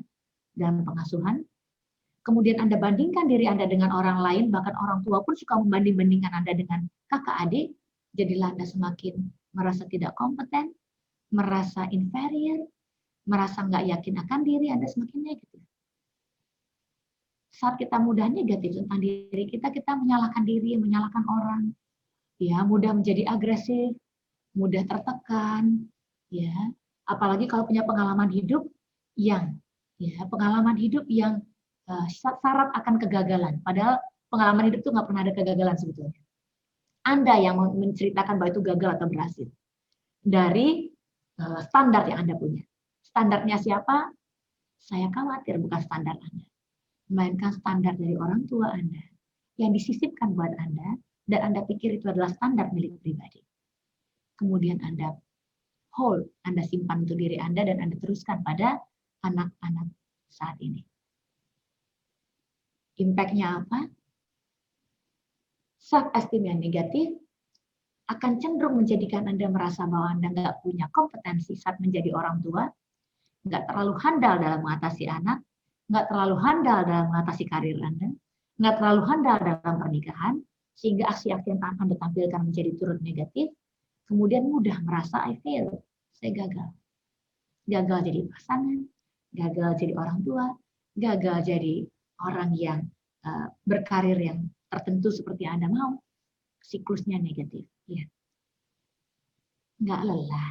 dalam pengasuhan. Kemudian Anda bandingkan diri Anda dengan orang lain, bahkan orang tua pun suka membanding-bandingkan Anda dengan kakak adik, jadilah Anda semakin merasa tidak kompeten, merasa inferior, merasa nggak yakin akan diri, Anda semakin negatif. Saat kita mudah negatif tentang diri kita, kita menyalahkan diri, menyalahkan orang, ya, mudah menjadi agresif, mudah tertekan, ya, apalagi kalau punya pengalaman hidup yang, ya, pengalaman hidup yang syarat akan kegagalan. Padahal pengalaman hidup itu nggak pernah ada kegagalan sebetulnya. Anda yang menceritakan bahwa itu gagal atau berhasil dari standar yang Anda punya. Standarnya siapa? Saya khawatir bukan standar Anda, melainkan standar dari orang tua Anda yang disisipkan buat Anda dan Anda pikir itu adalah standar milik pribadi. Kemudian Anda hold, Anda simpan untuk diri Anda dan Anda teruskan pada anak-anak saat ini. Impact-nya apa? Self-esteem yang negatif akan cenderung menjadikan Anda merasa bahwa Anda nggak punya kompetensi saat menjadi orang tua, nggak terlalu handal dalam mengatasi anak, nggak terlalu handal dalam mengatasi karir Anda, nggak terlalu handal dalam pernikahan, sehingga aksi-aksi yang Anda tampilkan menjadi turut negatif, kemudian mudah merasa I fail, saya gagal. Gagal jadi pasangan, gagal jadi orang tua, gagal jadi orang yang berkarir yang tertentu seperti Anda mau, siklusnya negatif. Ya. Nggak lelah.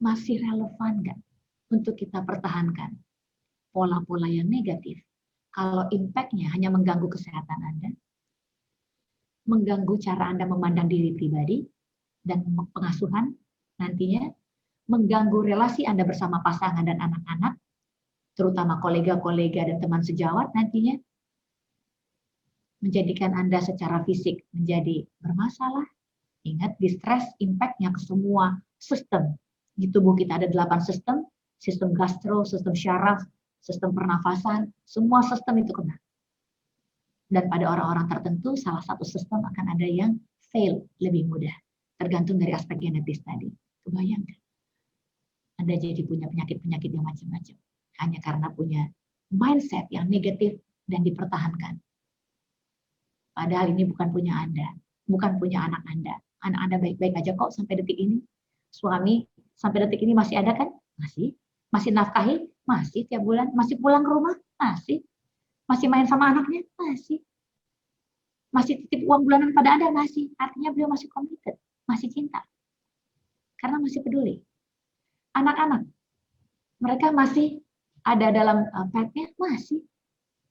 Masih relevan nggak untuk kita pertahankan pola-pola yang negatif? Kalau impact-nya hanya mengganggu kesehatan Anda, mengganggu cara Anda memandang diri pribadi, dan pengasuhan nantinya, mengganggu relasi Anda bersama pasangan dan anak-anak, terutama kolega-kolega dan teman sejawat nantinya, menjadikan Anda secara fisik menjadi bermasalah. Ingat, distress impact-nya ke semua sistem. Di tubuh kita ada 8 sistem, sistem gastro, sistem syaraf, sistem pernafasan, semua sistem itu kena. Dan pada orang-orang tertentu, salah satu sistem akan ada yang fail lebih mudah, tergantung dari aspek genetis tadi. Kebayangkan? Anda jadi punya penyakit-penyakit yang macam-macam. Hanya karena punya mindset yang negatif dan dipertahankan. Padahal ini bukan punya Anda, bukan punya anak Anda. Anak Anda baik-baik aja kok sampai detik ini. Suami sampai detik ini masih ada kan? Masih. Masih nafkahi? Masih tiap bulan. Masih pulang ke rumah? Masih. Masih main sama anaknya? Masih. Masih titip uang bulanan pada Anda? Masih. Artinya beliau masih committed, masih cinta. Karena masih peduli. Anak-anak, mereka masih ada dalam petnya? Masih.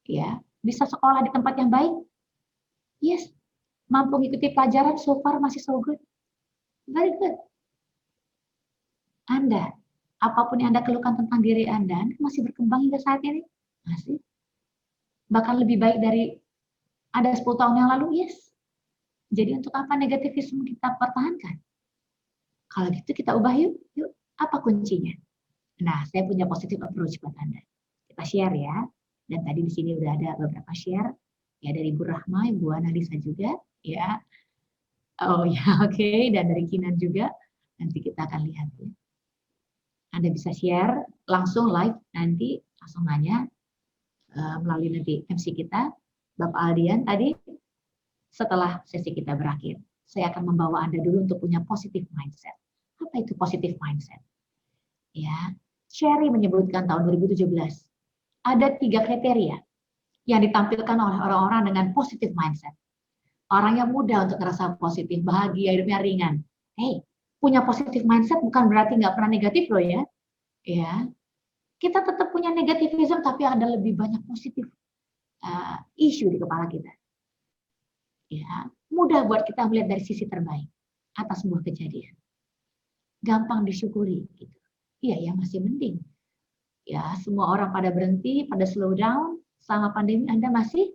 Ya, bisa sekolah di tempat yang baik? Yes. Mampu mengikuti pelajaran, so far masih so good. Very good. Anda, apapun yang Anda keluhkan tentang diri Anda masih berkembang hingga saat ini? Masih. Bahkan lebih baik dari ada 10 tahun yang lalu? Yes. Jadi untuk apa negativisme kita pertahankan? Kalau gitu kita ubah yuk. Yuk, apa kuncinya? Nah, saya punya positive approach buat Anda. Kita share ya. Dan tadi di sini udah ada beberapa share. Ya, dari Bu Rahma, Ibu Analisa juga. Ya, oh ya, oke. Dan dari Kinan juga. Nanti kita akan lihat ya. Anda bisa share langsung live nanti langsung nanya melalui nanti MC kita, Bapak Aldian tadi, setelah sesi kita berakhir. Saya akan membawa Anda dulu untuk punya positive mindset. Apa itu positive mindset? Ya, Sherry menyebutkan tahun 2017, ada 3 kriteria yang ditampilkan oleh orang-orang dengan positive mindset. Orang yang mudah untuk merasa positif, bahagia, hidupnya ringan. Hey, punya positive mindset bukan berarti nggak pernah negatif loh ya. Ya, kita tetap punya negativism tapi ada lebih banyak positif isu di kepala kita. Ya, mudah buat kita melihat dari sisi terbaik atas sebuah kejadian. Gampang disyukuri gitu. Iya ya, masih mending. Ya, semua orang pada berhenti, pada slow down selama pandemi, Anda masih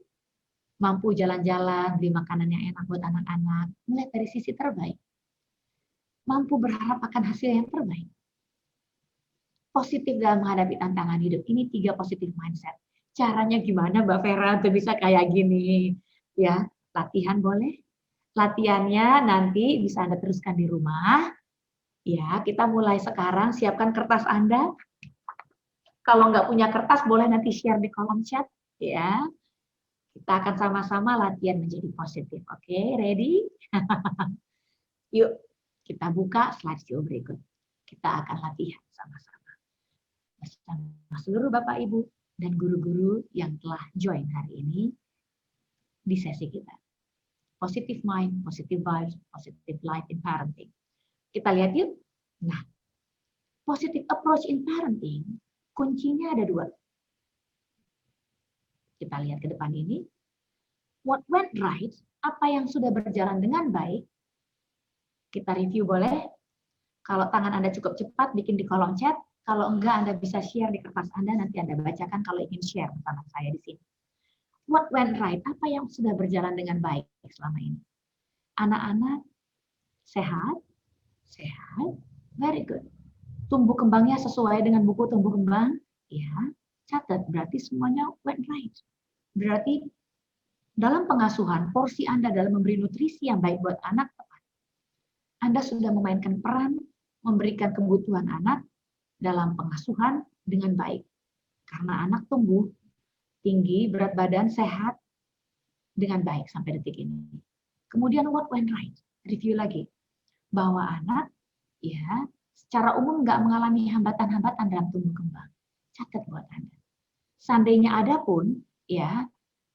mampu jalan-jalan, beli makanan yang enak buat anak-anak, melihat dari sisi terbaik. Mampu berharap akan hasil yang terbaik. Positif dalam menghadapi tantangan hidup. Ini 3 positif mindset. Caranya gimana Mbak Vera untuk bisa kayak gini? Ya, latihan boleh. Latihannya nanti bisa Anda teruskan di rumah. Ya, kita mulai sekarang, siapkan kertas Anda. Kalau nggak punya kertas, boleh nanti share di kolom chat. Ya, kita akan sama-sama latihan menjadi positif. Oke, ready? Yuk, kita buka slideshow berikut. Kita akan latihan sama-sama. Bersama seluruh Bapak, Ibu, dan guru-guru yang telah join hari ini di sesi kita. Positive mind, positive vibes, positive life in parenting. Kita lihat yuk. Nah, positive approach in parenting, kuncinya ada 2. Kita lihat ke depan ini. What went right, apa yang sudah berjalan dengan baik. Kita review boleh. Kalau tangan Anda cukup cepat, bikin di kolom chat. Kalau enggak, Anda bisa share di kertas Anda, nanti Anda bacakan kalau ingin share bersama saya di sini. What went right, apa yang sudah berjalan dengan baik selama ini. Anak-anak sehat, very good. Tumbuh kembangnya sesuai dengan buku tumbuh kembang, ya, catat, berarti semuanya went right. Berarti dalam pengasuhan, porsi Anda dalam memberi nutrisi yang baik buat anak tepat. Anda sudah memainkan peran memberikan kebutuhan anak dalam pengasuhan dengan baik. Karena anak tumbuh tinggi, berat badan, sehat dengan baik sampai detik ini. Kemudian what went right? Review lagi. Bahwa anak ya secara umum nggak mengalami hambatan-hambatan dalam tumbuh kembang. Catat buat Anda. Seandainya ada pun, ya,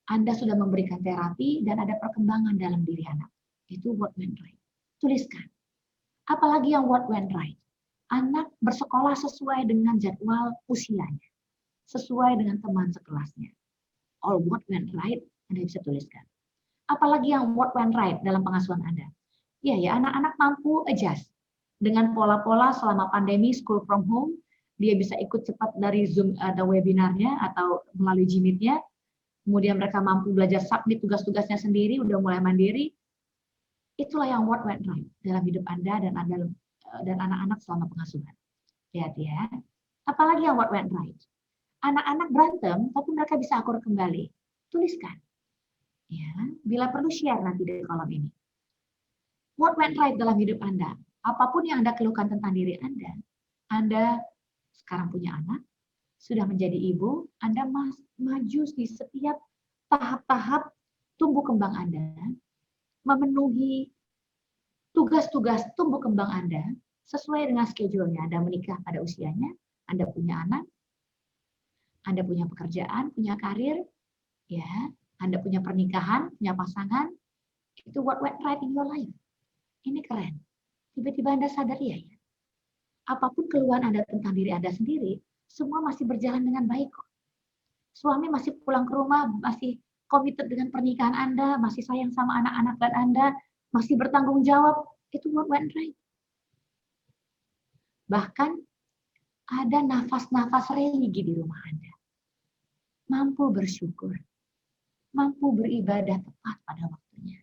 Anda sudah memberikan terapi dan ada perkembangan dalam diri anak. Itu what went right. Tuliskan. Apalagi yang what went right. Anak bersekolah sesuai dengan jadwal usianya. Sesuai dengan teman sekelasnya. All what went right, Anda bisa tuliskan. Apalagi yang what went right dalam pengasuhan Anda. Ya, anak-anak mampu adjust. Dengan pola-pola selama pandemi, school from home, dia bisa ikut cepat dari Zoom, ada webinarnya atau melalui Gmeet-nya. Kemudian mereka mampu belajar submit tugas-tugasnya sendiri, udah mulai mandiri. Itulah yang what went right dalam hidup Anda dan anak-anak selama pengasuhan. Lihat ya. Apalagi yang what went right. Anak-anak berantem, tapi mereka bisa akur kembali. Tuliskan. Ya, bila perlu share nanti di kolom ini. What went right dalam hidup Anda? Apapun yang Anda keluhkan tentang diri Anda sekarang punya anak, sudah menjadi ibu, Anda maju di setiap tahap-tahap tumbuh kembang Anda, memenuhi tugas-tugas tumbuh kembang Anda sesuai dengan schedule-nya. Anda menikah pada usianya, Anda punya anak, Anda punya pekerjaan, punya karir, ya, Anda punya pernikahan, punya pasangan, itu what went right in your life. Ini keren. Tiba-tiba Anda sadar, ya, apapun keluhan Anda tentang diri Anda sendiri, semua masih berjalan dengan baik kok. Suami masih pulang ke rumah, masih komited dengan pernikahan Anda, masih sayang sama anak-anak dan Anda, masih bertanggung jawab, itu what went right. Bahkan ada nafas-nafas religi di rumah Anda. Mampu bersyukur, mampu beribadah tepat pada waktunya.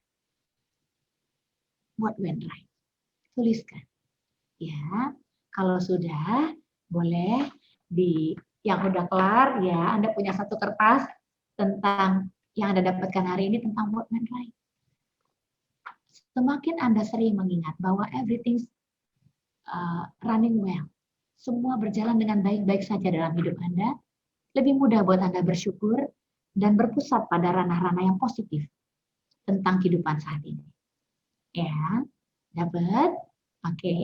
What went right? Tuliskan. Ya, kalau sudah, boleh yang udah kelar, ya, Anda punya satu kertas tentang yang Anda dapatkan hari ini tentang what went right. Semakin Anda sering mengingat bahwa everything's running well, semua berjalan dengan baik-baik saja dalam hidup Anda, lebih mudah buat Anda bersyukur dan berpusat pada ranah-ranah yang positif tentang kehidupan saat ini. Ya, dapat? Oke.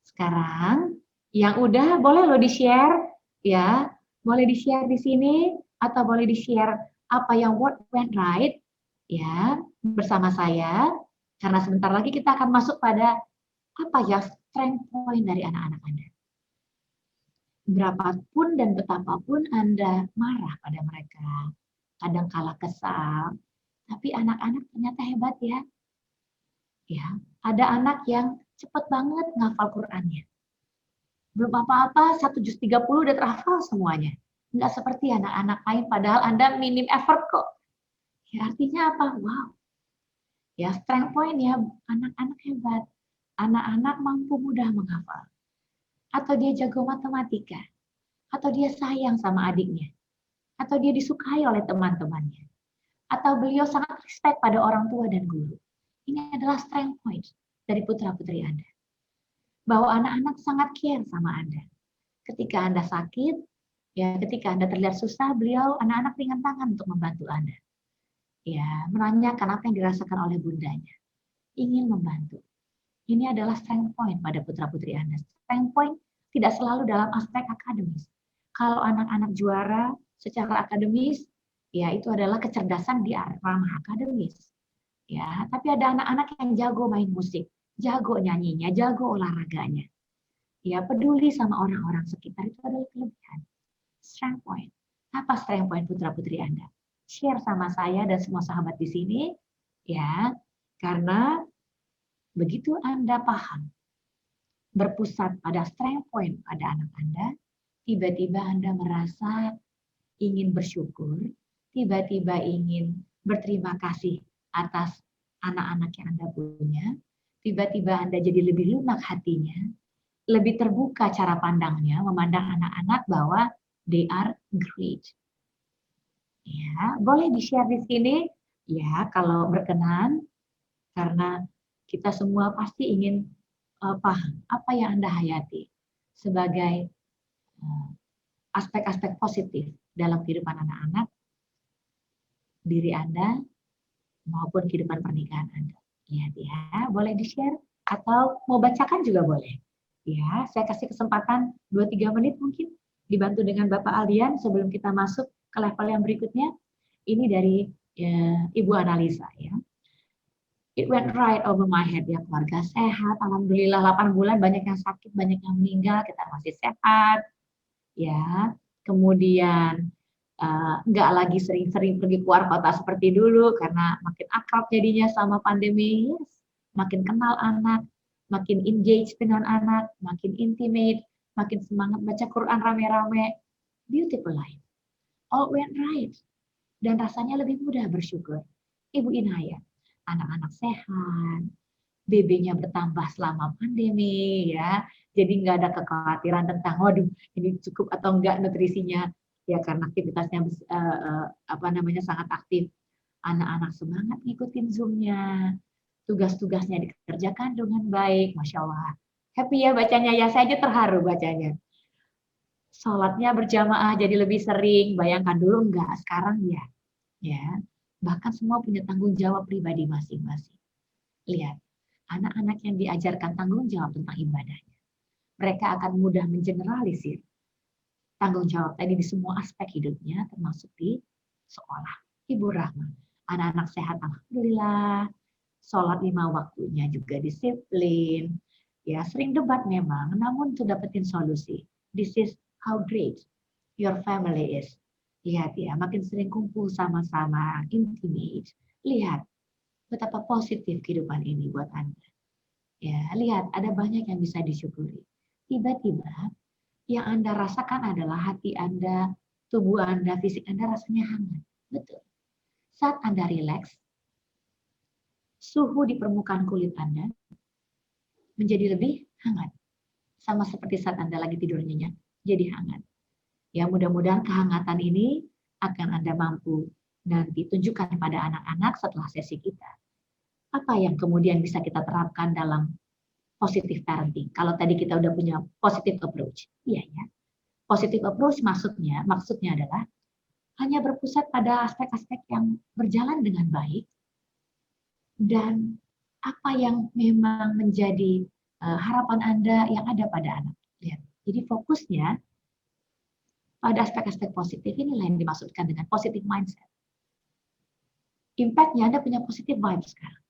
Sekarang yang udah boleh lo di-share ya, boleh di-share di sini atau boleh di-share apa yang went right ya bersama saya, karena sebentar lagi kita akan masuk pada apa ya strength point dari anak-anak Anda. Berapapun dan betapapun Anda marah pada mereka, kadang kala kesal, tapi anak-anak ternyata hebat ya. Ya, ada anak yang cepat banget ngafal Qur'annya. Belum apa-apa, 1 juz 30 udah terhafal semuanya. Nggak seperti anak-anak lain, padahal Anda minim effort kok. Ya, artinya apa? Wow. Ya, strength point ya, anak-anak hebat. Anak-anak mampu mudah menghafal. Atau dia jago matematika. Atau dia sayang sama adiknya. Atau dia disukai oleh teman-temannya. Atau beliau sangat respect pada orang tua dan guru. Ini adalah strength point dari putra-putri Anda. Bahwa anak-anak sangat care sama Anda. Ketika Anda sakit, ya ketika Anda terlihat susah, beliau anak-anak ringan tangan untuk membantu Anda. Ya, menanyakan apa yang dirasakan oleh bundanya. Ingin membantu. Ini adalah strength point pada putra-putri Anda. Strength point tidak selalu dalam aspek akademis. Kalau anak-anak juara secara akademis, ya itu adalah kecerdasan di ranah akademis. Ya, tapi ada anak-anak yang jago main musik, jago nyanyinya, jago olahraganya. Ya, peduli sama orang-orang sekitar itu adalah kelebihan. Strength point. Apa strength point putra-putri Anda? Share sama saya dan semua sahabat di sini, ya, karena begitu Anda paham, berpusat pada strength point pada anak Anda, tiba-tiba Anda merasa ingin bersyukur, tiba-tiba ingin berterima kasih atas anak-anak yang Anda punya, tiba-tiba Anda jadi lebih lunak hatinya, lebih terbuka cara pandangnya, memandang anak-anak bahwa they are great. Ya, boleh di-share di sini, ya kalau berkenan, karena kita semua pasti ingin paham apa yang Anda hayati sebagai aspek-aspek positif dalam kehidupan anak-anak, diri Anda, maupun kehidupan pernikahan Anda. Lihat ya, boleh di-share atau mau bacakan juga boleh. Ya, saya kasih kesempatan 2-3 menit mungkin dibantu dengan Bapak Aldian sebelum kita masuk ke level yang berikutnya. Ini dari Ibu Analisa ya. It went right over my head ya, keluarga sehat, alhamdulillah 8 bulan banyak yang sakit, banyak yang meninggal, kita masih sehat. Ya, kemudian nggak lagi sering-sering pergi keluar kota seperti dulu karena makin akrab jadinya sama pandemi, yes. Makin kenal anak, makin engage dengan anak, makin intimate, makin semangat baca Quran rame-rame. Beautiful life. All went right. Dan rasanya lebih mudah bersyukur. Ibu Inaya, anak-anak sehat, BB-nya bertambah selama pandemi, ya. Jadi nggak ada kekhawatiran tentang, waduh, ini cukup atau enggak nutrisinya, ya karena aktivitasnya sangat aktif. Anak-anak semangat ngikutin Zoom-nya, tugas-tugasnya dikerjakan dengan baik, Masya Allah. Happy ya bacanya, ya saya aja terharu bacanya. Sholatnya berjamaah jadi lebih sering, bayangkan dulu enggak, sekarang ya. Ya, bahkan semua punya tanggung jawab pribadi masing-masing. Lihat, anak-anak yang diajarkan tanggung jawab tentang ibadahnya, mereka akan mudah mengeneralisir tanggung jawab tadi di semua aspek hidupnya, termasuk di sekolah. Ibu Rahma, anak-anak sehat, alhamdulillah, sholat 5 waktunya juga disiplin, ya sering debat memang, namun itu dapetin solusi. This is how great your family is. Lihat ya, makin sering kumpul sama-sama, intimate. Lihat betapa positif kehidupan ini buat Anda. Ya, lihat ada banyak yang bisa disyukuri. Tiba-tiba yang Anda rasakan adalah hati Anda, tubuh Anda, fisik Anda rasanya hangat. Betul. Saat Anda rileks, suhu di permukaan kulit Anda menjadi lebih hangat. Sama seperti saat Anda lagi tidur nyenyak, jadi hangat. Ya, mudah-mudahan kehangatan ini akan Anda mampu nanti tunjukkan pada anak-anak setelah sesi kita. Apa yang kemudian bisa kita terapkan dalam positive parenting? Kalau tadi kita udah punya positive approach, iya ya. Positive approach maksudnya adalah hanya berpusat pada aspek-aspek yang berjalan dengan baik dan apa yang memang menjadi harapan Anda yang ada pada anak. Lihat. Jadi fokusnya pada aspek-aspek positif, inilah yang dimaksudkan dengan positive mindset. Impact-nya Anda punya positive vibes sekarang.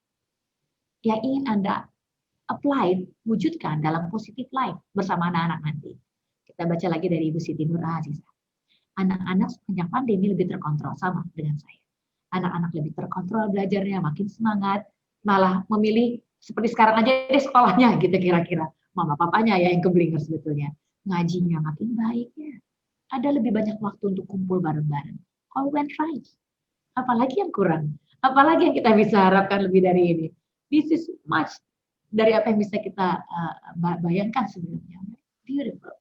Yang ingin Anda apply, wujudkan dalam positive life bersama anak-anak nanti. Kita baca lagi dari Ibu Siti Nur Azizah. Anak-anak sepanjang pandemi lebih terkontrol, sama dengan saya. Anak-anak lebih terkontrol belajarnya, makin semangat, malah memilih seperti sekarang aja deh sekolahnya gitu kira-kira. Mama papanya ya yang keblinger sebetulnya. Ngajinya makin baik ya. Ada lebih banyak waktu untuk kumpul bareng-bareng. All went right. Apalagi yang kurang? Apalagi yang kita bisa harapkan lebih dari ini? This is much dari apa yang bisa kita bayangkan sebelumnya. Beautiful.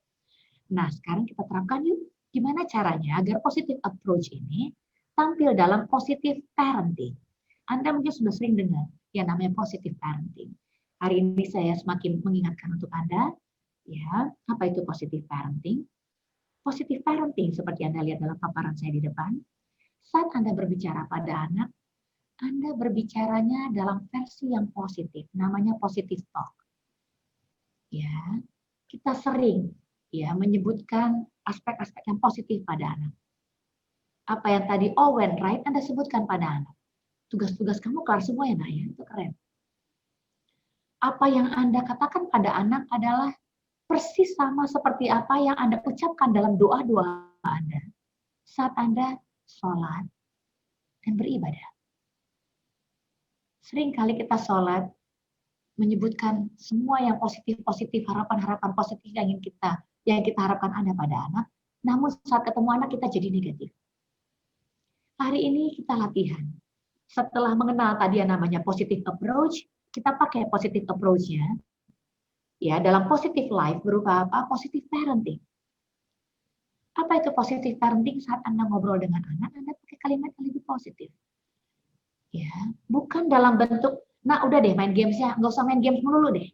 Nah, sekarang kita terapkan yuk. Gimana caranya agar positive approach ini tampil dalam positive parenting? Anda mungkin sudah sering dengar yang namanya positive parenting. Hari ini saya semakin mengingatkan untuk Anda, ya, apa itu positive parenting? Positive parenting seperti Anda lihat dalam paparan saya di depan, saat Anda berbicara pada anak, Anda berbicaranya dalam versi yang positif, namanya positive talk. Ya, kita sering ya menyebutkan aspek-aspek yang positif pada anak. Apa yang tadi all went right, Anda sebutkan pada anak. Tugas-tugas kamu kelar semua ya nak ya, itu keren. Apa yang Anda katakan pada anak adalah persis sama seperti apa yang Anda ucapkan dalam doa-doa Anda saat Anda sholat dan beribadah. Seringkali kita sholat menyebutkan semua yang positif-positif, harapan-harapan positif yang kita harapkan ada pada anak, namun saat ketemu anak kita jadi negatif. Hari ini kita latihan. Setelah mengenal tadi yang namanya positive approach, kita pakai positive approach-nya ya dalam positive life berupa apa? Positive parenting. Apa itu positive parenting? Saat Anda ngobrol dengan anak, Anda pakai kalimat yang lebih positif. Ya, bukan dalam bentuk, nah udah deh main games ya, nggak usah main games melulu deh.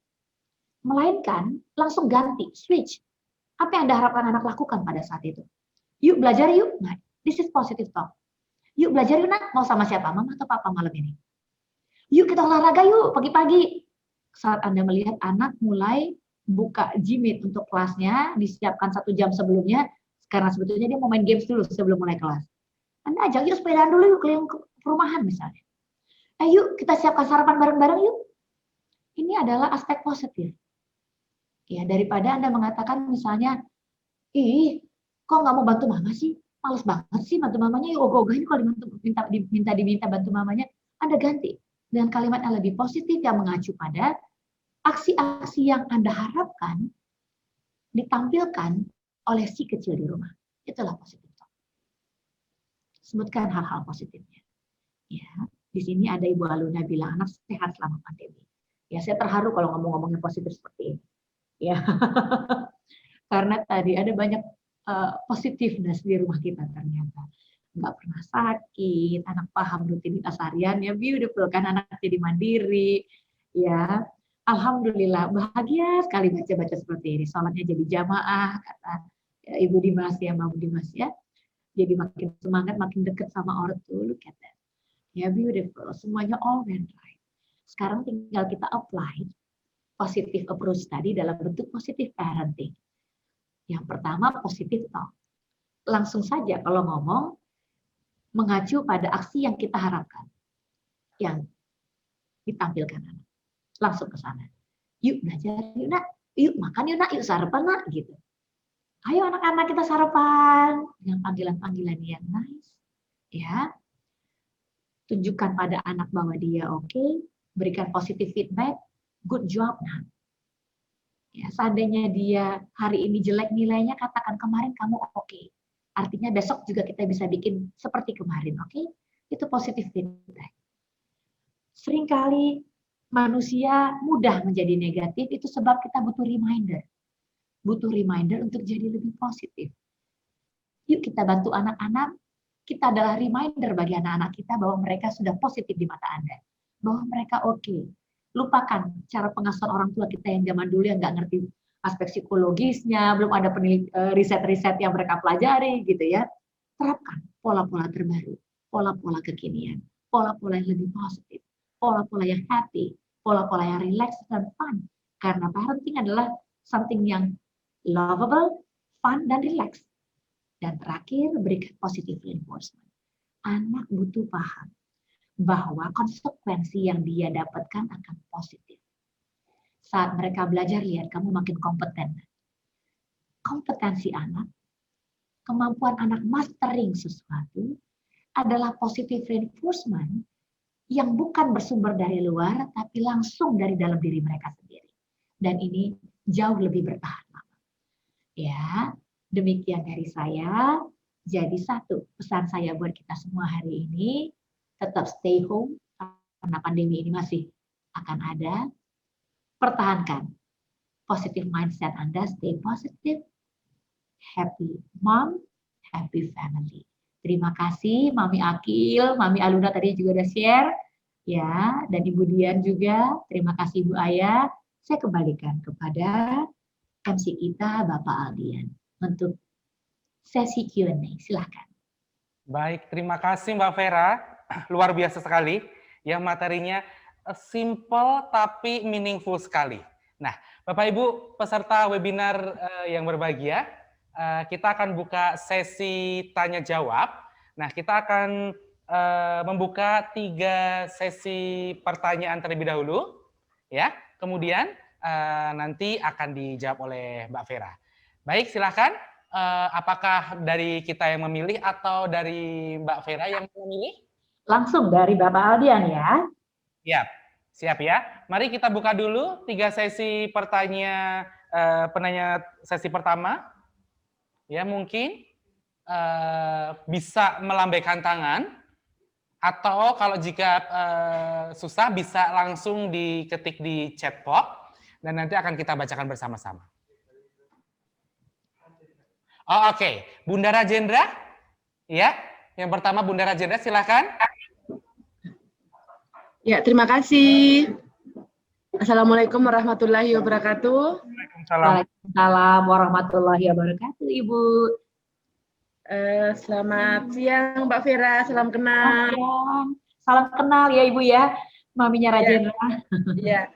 Melainkan langsung ganti, switch. Apa yang Anda harapkan anak lakukan pada saat itu? Yuk belajar yuk. Nah, this is positive talk. Yuk belajar yuk nak, mau sama siapa? Mama atau papa malam ini? Yuk kita olahraga yuk pagi-pagi. Saat Anda melihat anak mulai buka Gmeet untuk kelasnya, disiapkan 1 jam sebelumnya, karena sebetulnya dia mau main games dulu sebelum mulai kelas. Anda ajak yuk sepedaan dulu yuk keliling ke perumahan misalnya. Yuk kita siapkan sarapan bareng-bareng yuk. Ini adalah aspek positif. Ya, daripada Anda mengatakan misalnya, ih, kok nggak mau bantu mama sih? Males banget sih bantu mamanya, yuk ogah-ogahin kalau diminta bantu mamanya. Anda ganti dengan kalimat yang lebih positif yang mengacu pada aksi-aksi yang Anda harapkan ditampilkan oleh si kecil di rumah. Itulah positif talk. Sebutkan hal-hal positifnya. Ya, di sini ada Ibu Aluna bilang anak sehat selama pandemi. Ya, saya terharu kalau ngomong-ngomongnya positif seperti ini. Ya, karena tadi ada banyak positiveness di rumah kita ternyata. Nggak pernah sakit, anak paham rutinitas harian, ya beautiful kan, anak jadi mandiri, ya. Alhamdulillah, bahagia sekali baca-baca seperti ini. Sholatnya jadi jamaah, kata Ibu Dimas ya, Mbak Dimas ya. Jadi makin semangat, makin dekat sama ortu, look at that. Ya beautiful, semuanya all went right. Sekarang tinggal kita apply positive approach tadi dalam bentuk positive parenting. Yang pertama positive talk. Langsung saja kalau ngomong, mengacu pada aksi yang kita harapkan. Yang ditampilkan anak. Langsung ke sana. Yuk belajar, yuk nak. Yuk makan, yuk nak. Yuk sarapan nak. Gitu. Ayo anak-anak kita sarapan. Dengan panggilan-panggilan yang nice. Ya. Tunjukkan pada anak bahwa dia oke. Berikan positive feedback. Good job nak. Ya, seandainya dia hari ini jelek nilainya, katakan kemarin kamu oke. Artinya besok juga kita bisa bikin seperti kemarin, oke? Itu positive feedback. Seringkali manusia mudah menjadi negatif, itu sebab kita butuh reminder. Butuh reminder untuk jadi lebih positif. Yuk kita bantu anak-anak, kita adalah reminder bagi anak-anak kita bahwa mereka sudah positif di mata Anda. Bahwa mereka oke. Lupakan cara pengasuhan orang tua kita yang zaman dulu yang nggak ngerti aspek psikologisnya, belum ada riset-riset yang mereka pelajari gitu ya. Terapkan pola-pola terbaru, pola-pola kekinian, pola-pola yang lebih positif, pola-pola yang happy, pola-pola yang relax dan fun. Karena parenting adalah something yang lovable, fun, dan relax. Dan terakhir, berikan positive reinforcement. Anak butuh paham bahwa konsekuensi yang dia dapatkan akan positif. Saat mereka belajar, lihat kamu makin kompeten. Kompetensi anak, kemampuan anak mastering sesuatu adalah positive reinforcement yang bukan bersumber dari luar, tapi langsung dari dalam diri mereka sendiri. Dan ini jauh lebih bertahan lama. Ya, demikian dari saya. Jadi satu, pesan saya buat kita semua hari ini, tetap stay home, karena pandemi ini masih akan ada. Pertahankan positive mindset Anda, stay positive, happy mom, happy family. Terima kasih Mami Akil, Mami Aluna tadi juga udah share, ya, dan Ibu Dian juga. Terima kasih Ibu Aya. Saya kembalikan kepada MC kita Bapak Aldian untuk sesi Q&A. Silahkan. Baik, terima kasih Mbak Vera. Luar biasa sekali. Ya, materinya simple tapi meaningful sekali. Nah, Bapak Ibu peserta webinar yang berbahagia, kita akan buka sesi tanya jawab. Nah, kita akan membuka 3 sesi pertanyaan terlebih dahulu, ya. Kemudian nanti akan dijawab oleh Mbak Vera. Baik, silakan. Apakah dari kita yang memilih atau dari Mbak Vera yang memilih? Langsung dari Bapak Aldian ya. Siap ya. Mari kita buka dulu 3 sesi penanya sesi pertama. Ya, mungkin bisa melambaikan tangan atau kalau jika susah bisa langsung diketik di chat box dan nanti akan kita bacakan bersama-sama. Oh, oke. Bunda Rajendra? Ya, yang pertama Bunda Rajendra, silakan. Ya, terima kasih. Assalamualaikum warahmatullahi wabarakatuh. Waalaikumsalam warahmatullahi wabarakatuh, Ibu. Selamat siang, Mbak Vera. Salam kenal. Salam kenal ya, Ibu ya. Maminya Rajendra. Iya.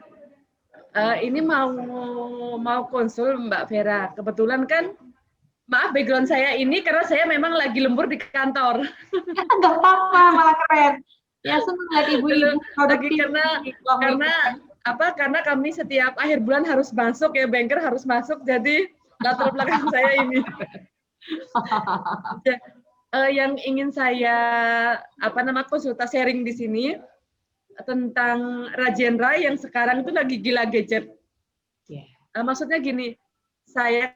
Ini mau konsul Mbak Vera. Kebetulan kan, maaf background saya ini karena saya memang lagi lembur di kantor. Enggak apa-apa, malah keren. Ya, senang lihat ibu-ibu lagi karena kami setiap akhir bulan harus masuk ya, banker harus masuk, jadi latar belakang saya ini. Yang ingin saya konsultasi sharing di sini tentang Rajendra yang sekarang itu lagi gila gadget. Maksudnya gini, saya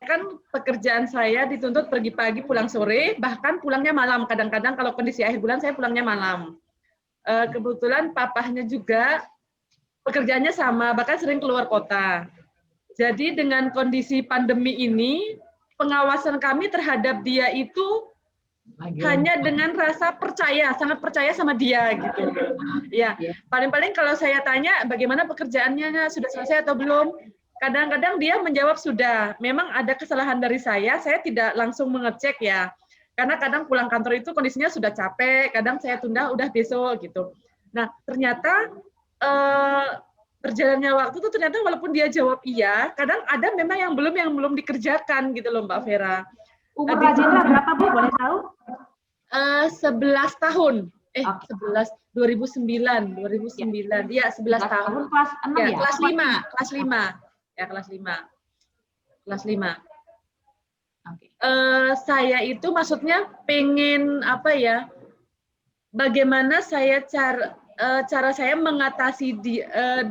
kan pekerjaan saya dituntut pergi pagi pulang sore, bahkan pulangnya malam. Kadang-kadang kalau kondisi akhir bulan saya pulangnya malam. Kebetulan papahnya juga pekerjaannya sama, bahkan sering keluar kota. Jadi dengan kondisi pandemi ini, pengawasan kami terhadap dia itu hanya dengan rasa percaya, sangat percaya sama dia gitu. Ya, paling-paling kalau saya tanya bagaimana pekerjaannya, sudah selesai atau belum, kadang-kadang dia menjawab sudah. Memang ada kesalahan dari saya tidak langsung mengecek ya. Karena kadang pulang kantor itu kondisinya sudah capek, kadang saya tunda udah besok gitu. Nah, ternyata berjalannya waktu itu ternyata walaupun dia jawab iya, kadang ada memang yang belum dikerjakan gitu loh Mbak Vera. Umur Rajendra berapa Bu, boleh tahu? 11 tahun. 2009. Iya, 11 tahun. Kelas 6 ya? Kelas 5. Ya, kelas 5. Okay. Saya itu maksudnya pengen bagaimana saya cara saya mengatasi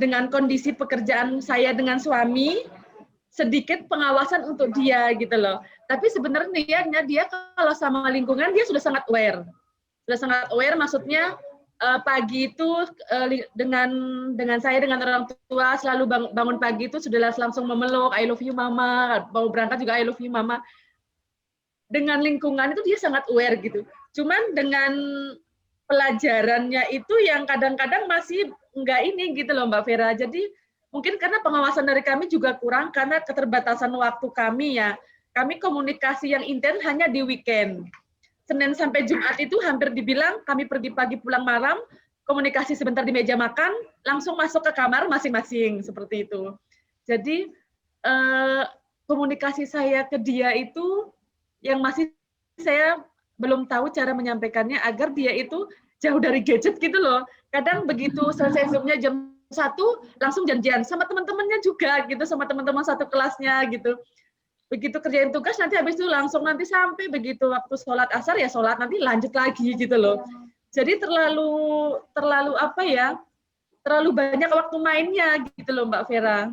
dengan kondisi pekerjaan saya dengan suami, sedikit pengawasan untuk dia gitu loh. Tapi sebenarnya dia kalau sama lingkungan dia sudah sangat aware. Maksudnya pagi itu dengan saya dengan orang tua selalu bangun pagi itu sudah langsung memeluk I love you mama, mau berangkat juga I love you mama. Dengan lingkungan itu dia sangat aware gitu. Cuman dengan pelajarannya itu yang kadang-kadang masih enggak ini gitu loh Mbak Vera. Jadi Mungkin karena pengawasan dari kami juga kurang karena keterbatasan waktu kami ya. Kami komunikasi yang intens hanya di weekend. Senin sampai Jumat itu hampir dibilang kami pergi pagi pulang malam, komunikasi sebentar di meja makan, langsung masuk ke kamar masing-masing seperti itu. Jadi komunikasi saya ke dia itu yang masih saya belum tahu cara menyampaikannya agar dia itu jauh dari gadget gitu loh. Kadang begitu selesai Zoom-nya jam 1, langsung janjian sama teman-temannya juga gitu, sama teman-teman satu kelasnya gitu. Begitu kerjain tugas nanti habis itu langsung nanti sampai begitu waktu sholat asar ya sholat, nanti lanjut lagi gitu loh. Jadi terlalu apa ya, terlalu banyak waktu mainnya gitu loh Mbak Vera.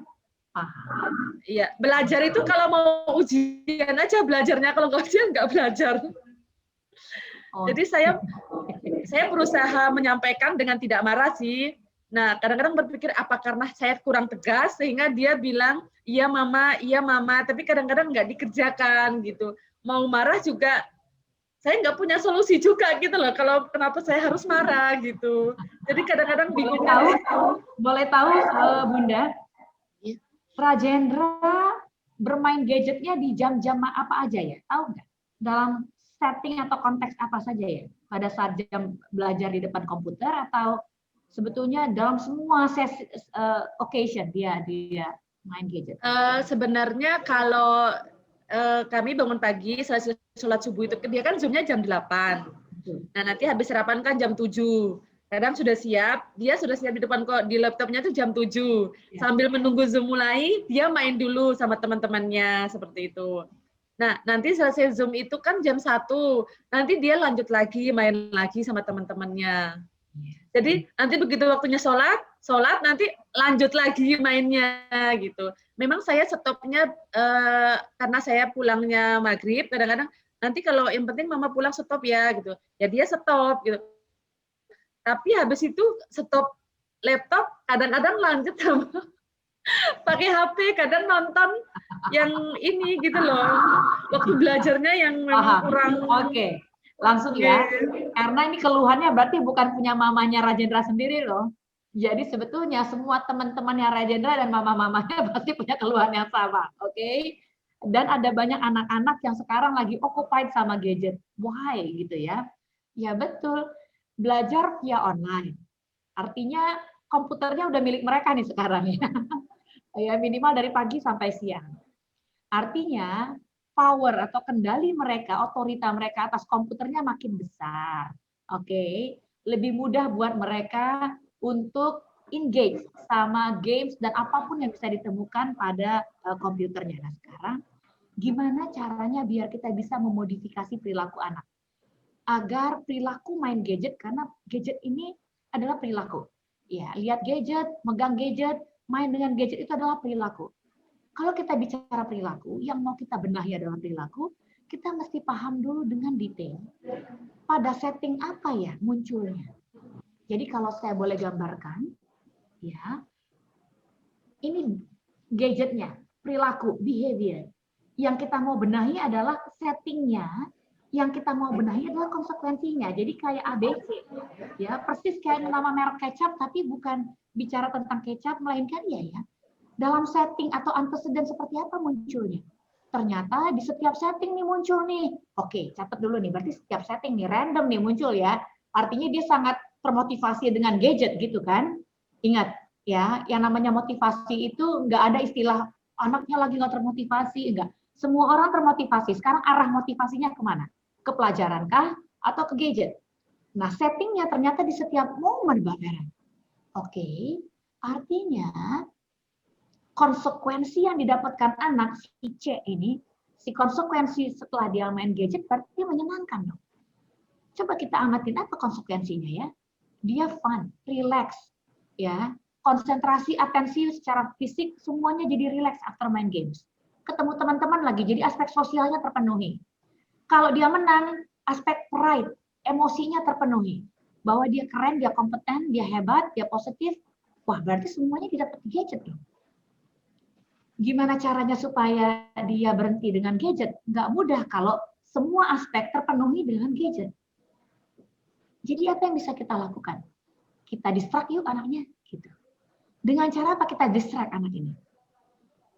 Iya, belajar itu kalau mau ujian aja belajarnya, kalau nggak ujian nggak belajar. Jadi saya berusaha menyampaikan dengan tidak marah sih. Nah, kadang-kadang berpikir apa karena saya kurang tegas sehingga dia bilang iya mama, tapi kadang-kadang nggak dikerjakan gitu. Mau marah juga saya nggak punya solusi juga gitu loh. Kalau kenapa saya harus marah gitu. Jadi kadang-kadang bingung. Boleh tahu Bunda, Rajendra bermain gadgetnya di jam-jam apa aja ya? Tahu nggak? Dalam setting atau konteks apa saja ya? Pada saat jam belajar di depan komputer atau sebetulnya dalam semua sesi occasion dia main gadget? Sebenarnya kalau kami bangun pagi, selesai sholat subuh itu, dia kan Zoom-nya jam 8. Nah, nanti habis sarapan kan jam 7. Kadang sudah siap, dia sudah siap di depan kok di laptopnya tuh jam 7. Ya. Sambil menunggu Zoom mulai, dia main dulu sama teman-temannya, seperti itu. Nah, nanti selesai Zoom itu kan jam 1. Nanti dia lanjut lagi, main lagi sama teman-temannya. Jadi nanti begitu waktunya sholat nanti lanjut lagi mainnya gitu. Memang saya stopnya karena saya pulangnya maghrib, kadang-kadang nanti kalau yang penting mama pulang stop ya gitu. Ya dia stop gitu. Tapi habis itu stop laptop, kadang-kadang lanjut sama pakai HP, kadang nonton yang ini gitu loh. Waktu belajarnya yang memang kurang. Oke. Langsung ya, karena ini keluhannya berarti bukan punya mamanya Rajendra sendiri loh. Jadi sebetulnya semua teman-temannya Rajendra dan mama-mamanya pasti punya keluhan yang sama, oke? Dan ada banyak anak-anak yang sekarang lagi occupied sama gadget. Why gitu ya? Ya betul, belajar via online. Artinya komputernya udah milik mereka nih sekarang ya. Ya minimal dari pagi sampai siang. Artinya power atau kendali mereka, otorita mereka atas komputernya makin besar. Oke, lebih mudah buat mereka untuk engage sama games dan apapun yang bisa ditemukan pada komputernya. Nah, sekarang gimana caranya biar kita bisa memodifikasi perilaku anak agar perilaku main gadget, karena gadget ini adalah perilaku. Ya, lihat gadget, megang gadget, main dengan gadget itu adalah perilaku. Kalau kita bicara perilaku, yang mau kita benahi adalah perilaku, kita mesti paham dulu dengan detail. Pada setting apa ya munculnya? Jadi kalau saya boleh gambarkan, ya, ini gadgetnya, perilaku, behavior. Yang kita mau benahi adalah settingnya, yang kita mau benahi adalah konsekuensinya. Jadi kayak ABC, ya, persis kayak nama merek kecap, tapi bukan bicara tentang kecap, melainkan ya. Dalam setting atau antecedent seperti apa munculnya? Ternyata di setiap setting nih muncul nih. Oke, catat dulu nih. Berarti setiap setting nih random nih muncul ya. Artinya dia sangat termotivasi dengan gadget gitu kan. Ingat ya, yang namanya motivasi itu nggak ada istilah anaknya lagi nggak termotivasi, enggak. Semua orang termotivasi. Sekarang arah motivasinya kemana? Ke pelajaran kah atau ke gadget? Nah, settingnya ternyata di setiap momen, Mbak Vera. Oke, artinya konsekuensi yang didapatkan anak si C ini, si konsekuensi setelah dia main gadget berarti dia menyenangkan dong. Coba kita amatin apa konsekuensinya ya. Dia fun, relax, ya, konsentrasi, atensi secara fisik semuanya jadi relax after main games. Ketemu teman-teman lagi, jadi aspek sosialnya terpenuhi. Kalau dia menang, aspek pride, emosinya terpenuhi. Bahwa dia keren, dia kompeten, dia hebat, dia positif. Wah, berarti semuanya didapat gadget dong. Gimana caranya supaya dia berhenti dengan gadget? Nggak mudah kalau semua aspek terpenuhi dengan gadget. Jadi apa yang bisa kita lakukan? Kita distract yuk anaknya, gitu. Dengan cara apa kita distract anak ini?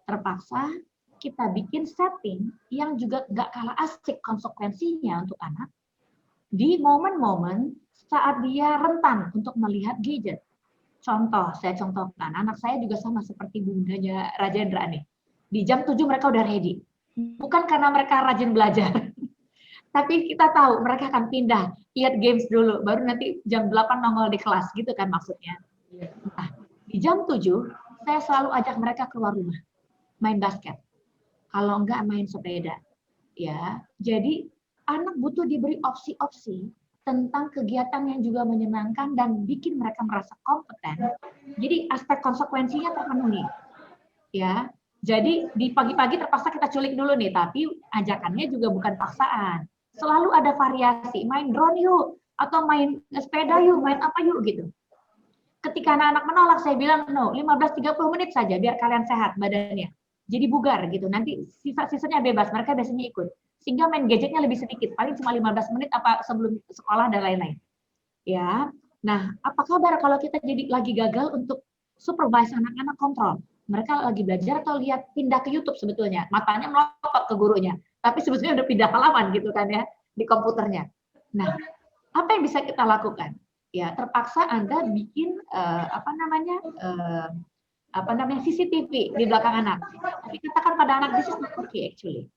Terpaksa kita bikin setting yang juga nggak kalah asik konsekuensinya untuk anak di momen-momen saat dia rentan untuk melihat gadget. Contoh, saya contohkan, anak saya juga sama seperti bundanya Rajendra nih. Di jam 7 mereka udah ready. Bukan karena mereka rajin belajar, tapi kita tahu mereka akan pindah, lihat games dulu, baru nanti jam 8 nongol di kelas, gitu kan maksudnya. Nah, di jam 7, saya selalu ajak mereka keluar rumah, main basket. Kalau enggak, main sepeda. Ya, jadi anak butuh diberi opsi-opsi tentang kegiatan yang juga menyenangkan dan bikin mereka merasa kompeten. Jadi aspek konsekuensinya terpenuhi. Ya, jadi di pagi-pagi terpaksa kita culik dulu nih, tapi ajakannya juga bukan paksaan. Selalu ada variasi, main drone yuk, atau main sepeda yuk, main apa yuk gitu. Ketika anak-anak menolak, saya bilang no, 15-30 menit saja biar kalian sehat badannya. Jadi bugar gitu, nanti sisa-sisanya bebas, mereka biasanya ikut. Sehingga main gadgetnya lebih sedikit, paling cuma 15 menit apa sebelum sekolah dan lain-lain. Ya, nah apa kabar kalau kita jadi lagi gagal untuk supervise anak-anak kontrol? Mereka lagi belajar atau lihat pindah ke YouTube sebetulnya, matanya melotot ke gurunya, tapi sebetulnya udah pindah halaman gitu kan ya di komputernya. Nah, apa yang bisa kita lakukan? Ya, terpaksa Anda bikin CCTV di belakang anak. Tapi katakan pada anak, this is not okay actually.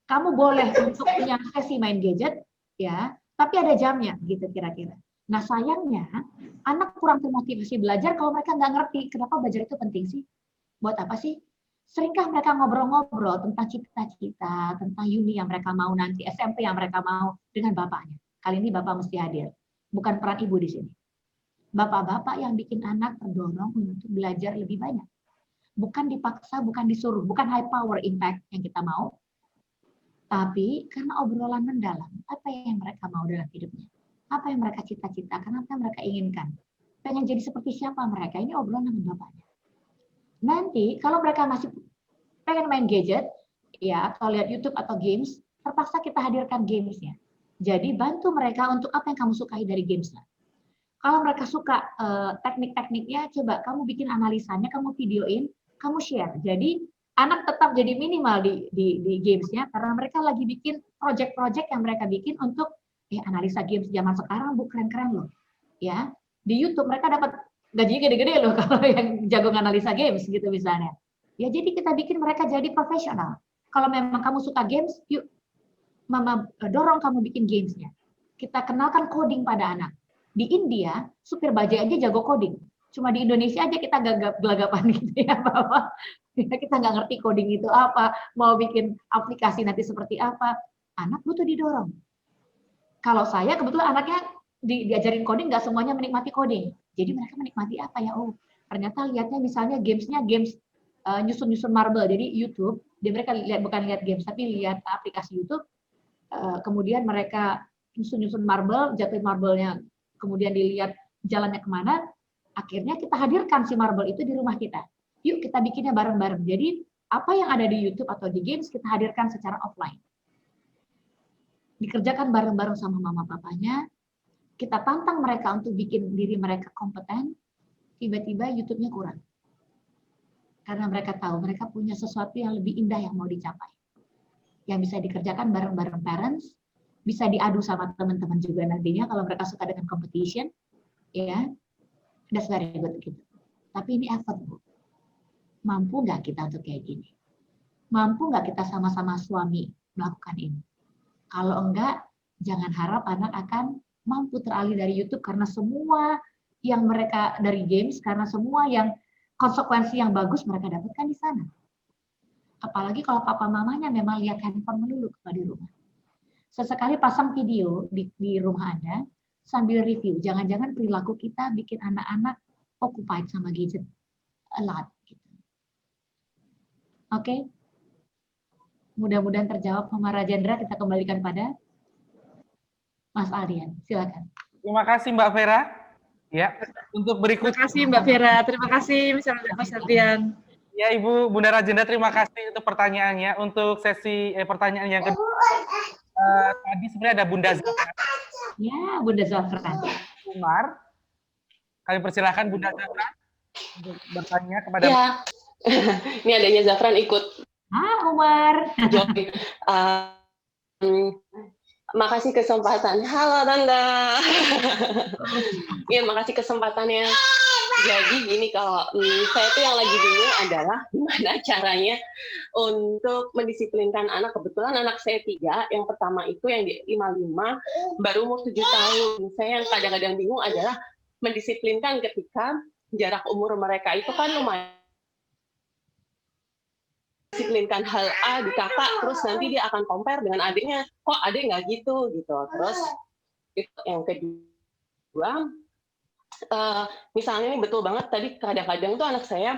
Kamu boleh untuk punya sesi main gadget, ya, tapi ada jamnya gitu kira-kira. Nah sayangnya anak kurang termotivasi belajar kalau mereka nggak ngerti kenapa belajar itu penting sih. Buat apa sih? Seringkah mereka ngobrol-ngobrol tentang cita-cita, tentang uni yang mereka mau nanti, SMP yang mereka mau dengan bapaknya. Kali ini bapak mesti hadir, bukan peran ibu di sini. Bapak-bapak yang bikin anak terdorong untuk belajar lebih banyak. Bukan dipaksa, bukan disuruh, bukan high power impact yang kita mau, tapi karena obrolan mendalam, apa yang mereka mau dalam hidupnya, apa yang mereka cita-citakan, apa yang mereka inginkan, pengen jadi seperti siapa mereka, ini obrolan dengan bapaknya. Nanti kalau mereka masih pengen main gadget, ya atau lihat YouTube atau games, terpaksa kita hadirkan gamesnya. Jadi bantu mereka untuk apa yang kamu sukai dari gamesnya. Kalau mereka suka teknik-tekniknya, coba kamu bikin analisanya, kamu videoin, kamu share. Jadi anak tetap jadi minimal di gamesnya karena mereka lagi bikin project-project yang mereka bikin untuk analisa games zaman sekarang, bu keren-keren loh. Ya, di YouTube mereka dapat gajinya gede-gede loh kalau yang jago analisa games gitu misalnya. Ya jadi kita bikin mereka jadi profesional. Kalau memang kamu suka games, yuk mama dorong kamu bikin gamesnya. Kita kenalkan coding pada anak. Di India, supir bajai aja jago coding. Cuma di Indonesia aja kita gelagapan gitu ya, bahwa kita nggak ngerti coding itu apa, mau bikin aplikasi nanti seperti apa. Anak butuh didorong. Kalau saya kebetulan anaknya diajarin coding, nggak semuanya menikmati coding. Jadi mereka menikmati apa ya? Oh, ternyata lihatnya misalnya gamesnya games nyusun-nyusun marble. Jadi YouTube, mereka lihat bukan lihat games, tapi lihat aplikasi YouTube. Kemudian mereka nyusun-nyusun marble, jatuhin marble-nya, kemudian dilihat jalannya kemana. Akhirnya kita hadirkan si marble itu di rumah kita. Yuk kita bikinnya bareng-bareng. Jadi apa yang ada di YouTube atau di games kita hadirkan secara offline. Dikerjakan bareng-bareng sama mama papanya. Kita tantang mereka untuk bikin diri mereka kompeten. Tiba-tiba YouTube-nya kurang. Karena mereka tahu mereka punya sesuatu yang lebih indah yang mau dicapai. Yang bisa dikerjakan bareng-bareng parents. Bisa diadu sama teman-teman juga nantinya kalau mereka suka dengan competition. Ya. That's very good gitu. Tapi ini effort, Bu. Mampu nggak kita untuk kayak gini? Mampu nggak kita sama-sama suami melakukan ini? Kalau enggak, jangan harap anak akan mampu teralih dari YouTube karena semua yang mereka dari games, karena semua yang konsekuensi yang bagus mereka dapatkan di sana. Apalagi kalau papa mamanya memang lihat handphone melulu di rumah. Sesekali pasang video di rumah Anda, sambil review, jangan-jangan perilaku kita bikin anak-anak occupied sama gadget a lot. Gitu. Oke, mudah-mudahan terjawab Mama Rajendra. Kita kembalikan pada Mas Aldian, silakan. Terima kasih Mbak Vera. Ya, untuk berikut. Terima kasih Mbak Vera, terima kasih Mas Aldian. Ya Ibu Bunda Rajendra, terima kasih untuk pertanyaannya. Untuk sesi pertanyaan yang kedua, tadi sebenarnya ada Bunda Zafra. Ya, Bunda Zafra. Umar, kami persilahkan Bunda Zafra. bertanya kepada Ya, ini adanya Zafran ikut Umar. join. Makasih kesempatan. Halo Tante. Iya, makasih kesempatannya. Jadi gini, kalau saya tuh yang lagi bingung adalah gimana caranya untuk mendisiplinkan anak. Kebetulan anak saya 3, yang pertama itu yang di 55, baru umur 7 tahun. Saya yang kadang-kadang bingung adalah mendisiplinkan ketika jarak umur mereka itu kan lumayan. Disiplinkan hal A di kakak, terus nanti dia akan compare dengan adiknya, kok adik nggak gitu. Terus itu yang kedua, misalnya nih betul banget tadi kadang-kadang tuh anak saya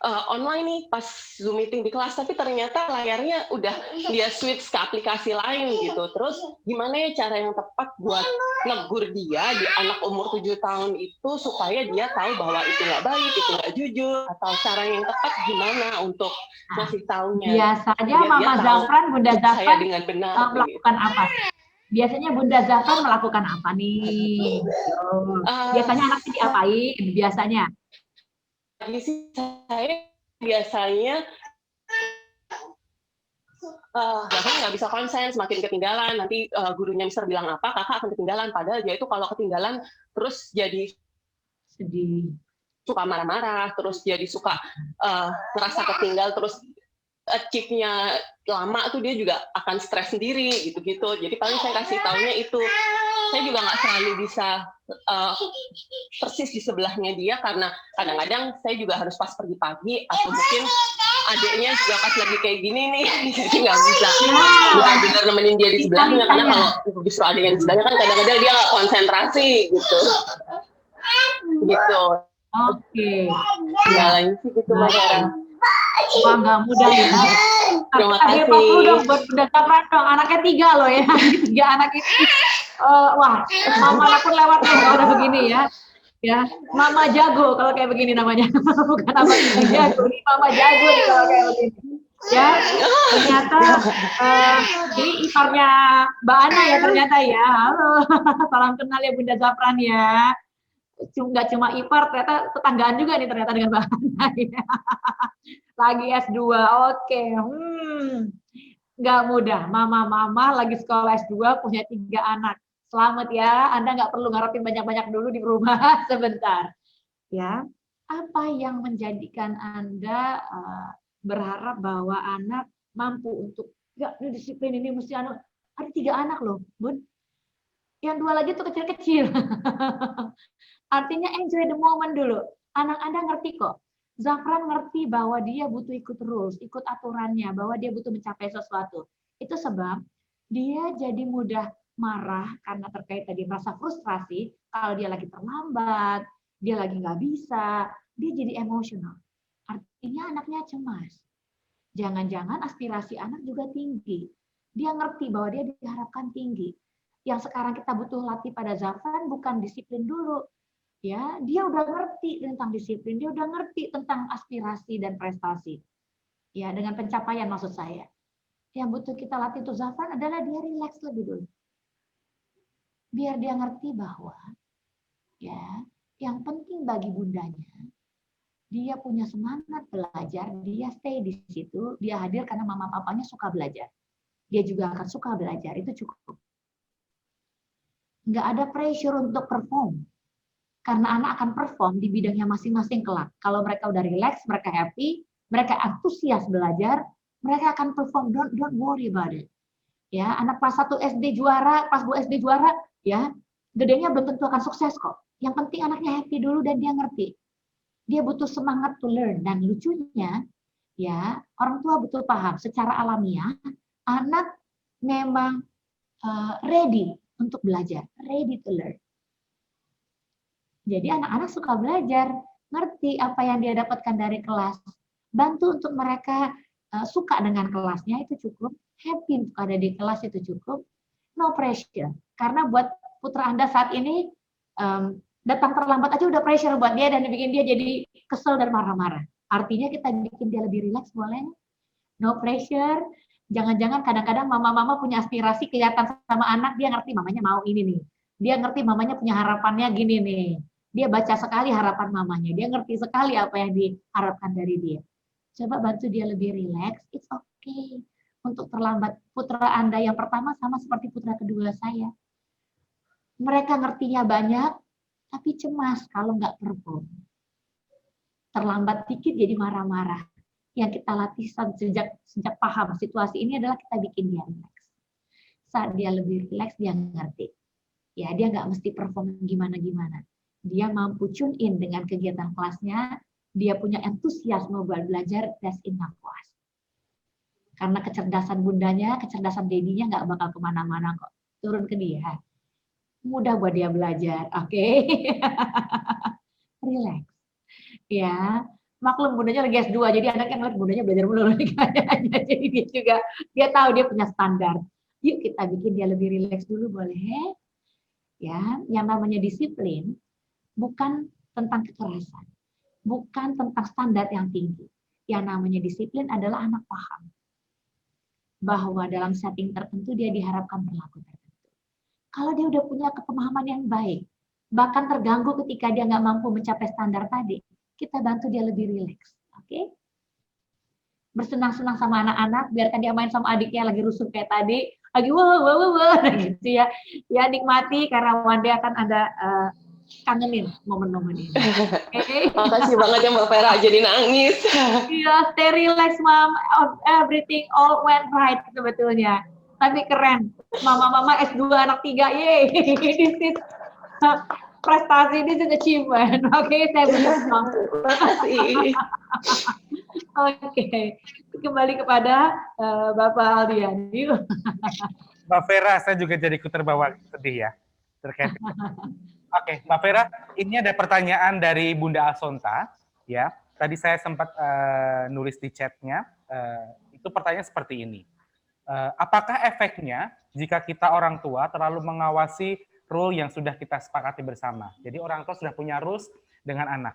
online nih pas Zoom meeting di kelas, tapi ternyata layarnya udah dia switch ke aplikasi lain gitu. Terus gimana ya cara yang tepat buat negur dia di anak umur 7 tahun itu supaya dia tahu bahwa itu nggak baik, itu nggak jujur, atau cara yang tepat gimana untuk ngasih taunya. Biasanya Biar dia Mama tahu Zafran, Bunda saya Zafran dengan benar melakukan apa? Biasanya Bunda Zafran melakukan apa nih? Biasanya anaknya diapain? Biasanya? Di sini saya biasanya Zafran nggak bisa konsen, semakin ketinggalan. Nanti gurunya Mister bilang apa, kakak akan ketinggalan. Padahal dia itu kalau ketinggalan terus jadi sedih, suka marah-marah, terus jadi suka ngerasa ketinggal, terus achieve-nya lama tuh dia juga akan stres sendiri gitu-gitu. Jadi paling saya kasih taunya itu. Saya juga nggak selalu bisa persis di sebelahnya dia karena kadang-kadang saya juga harus pas pergi pagi atau mungkin adiknya juga pas lagi kayak gini nih, jadi nggak bisa benar-benar nemenin dia di sebelahnya karena kalau justru adiknya di sebelahnya kan kadang-kadang dia nggak konsentrasi gitu. Oke. Ya lain sih gitu Mbak Sarah. Wah, nggak mudah ya. Terima kasih. kasih. Dong buat Bunda Zafran dong. Anaknya 3 loh ya. 3 anak ini. Wah, mama pun lewat nih kalau udah begini ya. Ya, Mama Jago kalau kayak begini namanya. Bukan Mama Jago, ini Mama Jago nih kalau kayak begini. Ya, ternyata ini iparnya Mbak Ana ya ternyata ya. Halo, salam kenal ya Bunda Zafran ya. Nggak cuma ipar, ternyata tetanggaan juga nih ternyata dengan Mbak Ana ya. Lagi S2, oke. Nggak mudah, mama-mama lagi sekolah S2 punya 3 anak. Selamat ya, Anda nggak perlu ngarepin banyak-banyak dulu di rumah sebentar. Ya, apa yang menjadikan Anda berharap bahwa anak mampu untuk, ya ini disiplin ini mesti ada 3 anak loh, Bun. Yang 2 lagi tuh kecil-kecil. Artinya enjoy the moment dulu. Anak Anda ngerti kok. Zafran ngerti bahwa dia butuh ikut rules, ikut aturannya, bahwa dia butuh mencapai sesuatu. Itu sebab dia jadi mudah marah karena terkait tadi merasa frustrasi kalau dia lagi terlambat, dia lagi nggak bisa, dia jadi emosional. Artinya anaknya cemas. Jangan-jangan aspirasi anak juga tinggi. Dia ngerti bahwa dia diharapkan tinggi. Yang sekarang kita butuh latih pada Zafran bukan disiplin dulu. Ya, dia udah ngerti tentang disiplin, dia udah ngerti tentang aspirasi dan prestasi. Ya, dengan pencapaian maksud saya. Yang butuh kita latih untuk Zafran adalah dia rileks lebih dulu. Biar dia ngerti bahwa ya, yang penting bagi bundanya, dia punya semangat belajar, dia stay di situ, dia hadir karena mama papanya suka belajar. Dia juga akan suka belajar, itu cukup. Nggak ada pressure untuk perform. Karena anak akan perform di bidangnya masing-masing kelak. Kalau mereka udah relax, mereka happy, mereka antusias belajar, mereka akan perform. Don't worry about it. Ya, anak kelas 1 SD juara, kelas 2 SD juara, ya, gedenya belum tentu akan sukses kok. Yang penting anaknya happy dulu dan dia ngerti. Dia butuh semangat to learn. Dan lucunya, ya, orang tua betul paham secara alamiah, anak memang ready untuk belajar, ready to learn. Jadi anak-anak suka belajar, ngerti apa yang dia dapatkan dari kelas. Bantu untuk mereka suka dengan kelasnya itu cukup, happy untuk ada di kelas itu cukup, no pressure. Karena buat putra Anda saat ini datang terlambat aja udah pressure buat dia dan bikin dia jadi kesel dan marah-marah. Artinya kita bikin dia lebih rileks boleh? No pressure. Jangan-jangan kadang-kadang mama-mama punya aspirasi kelihatan sama anak, dia ngerti mamanya mau ini nih. Dia ngerti mamanya punya harapannya gini nih. Dia baca sekali harapan mamanya, dia ngerti sekali apa yang diharapkan dari dia. Coba bantu dia lebih rileks, it's okay. Untuk terlambat, putra Anda yang pertama sama seperti putra kedua saya. Mereka ngertinya banyak, tapi cemas kalau nggak perform. Terlambat dikit jadi marah-marah. Yang kita latih sejak paham situasi ini adalah kita bikin dia rileks. Saat dia lebih rileks, dia ngerti. Ya, dia nggak mesti perform gimana-gimana. Dia mampu tune in dengan kegiatan kelasnya, dia punya entusiasme buat belajar, that's enough for us. Karena kecerdasan bundanya, kecerdasan dedinya nggak bakal kemana-mana kok. Turun ke dia. Mudah buat dia belajar, oke? Relax. Ya, maklum bundanya lagi S2, jadi anaknya ngeliat bundanya belajar mulu. Jadi dia juga, dia tahu dia punya standar. Yuk kita bikin dia lebih rileks dulu, boleh? Ya, yang namanya disiplin bukan tentang kekerasan, bukan tentang standar yang tinggi. Yang namanya disiplin adalah anak paham bahwa dalam setting tertentu dia diharapkan berlaku tertentu. Kalau dia udah punya pemahaman yang baik, bahkan terganggu ketika dia nggak mampu mencapai standar tadi, kita bantu dia lebih rileks, oke? Bersenang-senang sama anak-anak, biarkan dia main sama adiknya lagi rusuh kayak tadi, lagi wah gitu ya. Ya nikmati karena one day akan ada kangenin momen-momen ini. Okay? Makasih banget ya Mbak Vera, jadi nangis. Iya, stay relax, Mom. Everything all went right sebetulnya. Tapi keren. Mama-mama S2 anak 3, yeay. This is prestasi, this is achievement. Oke, saya bersenang. Terima kasih. Oke, kembali kepada Bapak Aldian. Mbak Vera, saya juga jadi ikut terbawa sedih ya terkait. Oke, Mbak Vera, ini ada pertanyaan dari Bunda Asonta, ya. Tadi saya sempat nulis di chatnya, itu pertanyaan seperti ini. Apakah efeknya jika kita orang tua terlalu mengawasi rule yang sudah kita sepakati bersama? Jadi orang tua sudah punya rules dengan anak.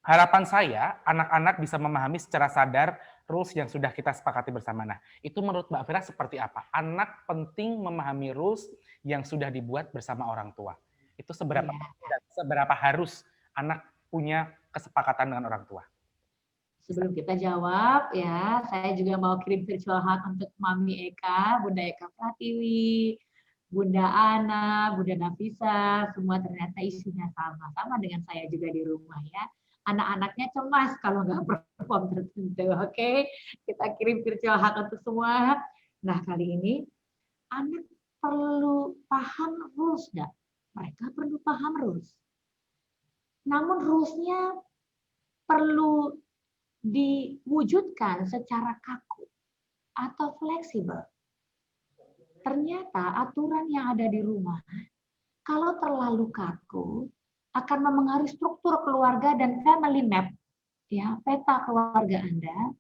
Harapan saya, anak-anak bisa memahami secara sadar rules yang sudah kita sepakati bersama. Nah, itu menurut Mbak Vera seperti apa? Anak penting memahami rules yang sudah dibuat bersama orang tua. Itu seberapa harus anak punya kesepakatan dengan orang tua? Sebelum kita jawab, ya, saya juga mau kirim virtual hug untuk Mami Eka, Bunda Eka Pratiwi, Bunda Ana, Bunda Nafisa, semua ternyata isinya sama dengan saya juga di rumah ya. Anak-anaknya cemas kalau nggak perform tertentu, oke? Kita kirim virtual hug untuk semua. Nah, kali ini anak perlu paham rules nggak? Mereka perlu paham rules. Namun rules-nya perlu diwujudkan secara kaku atau fleksibel. Ternyata aturan yang ada di rumah, kalau terlalu kaku, akan memengaruhi struktur keluarga dan family map, ya, peta keluarga Anda,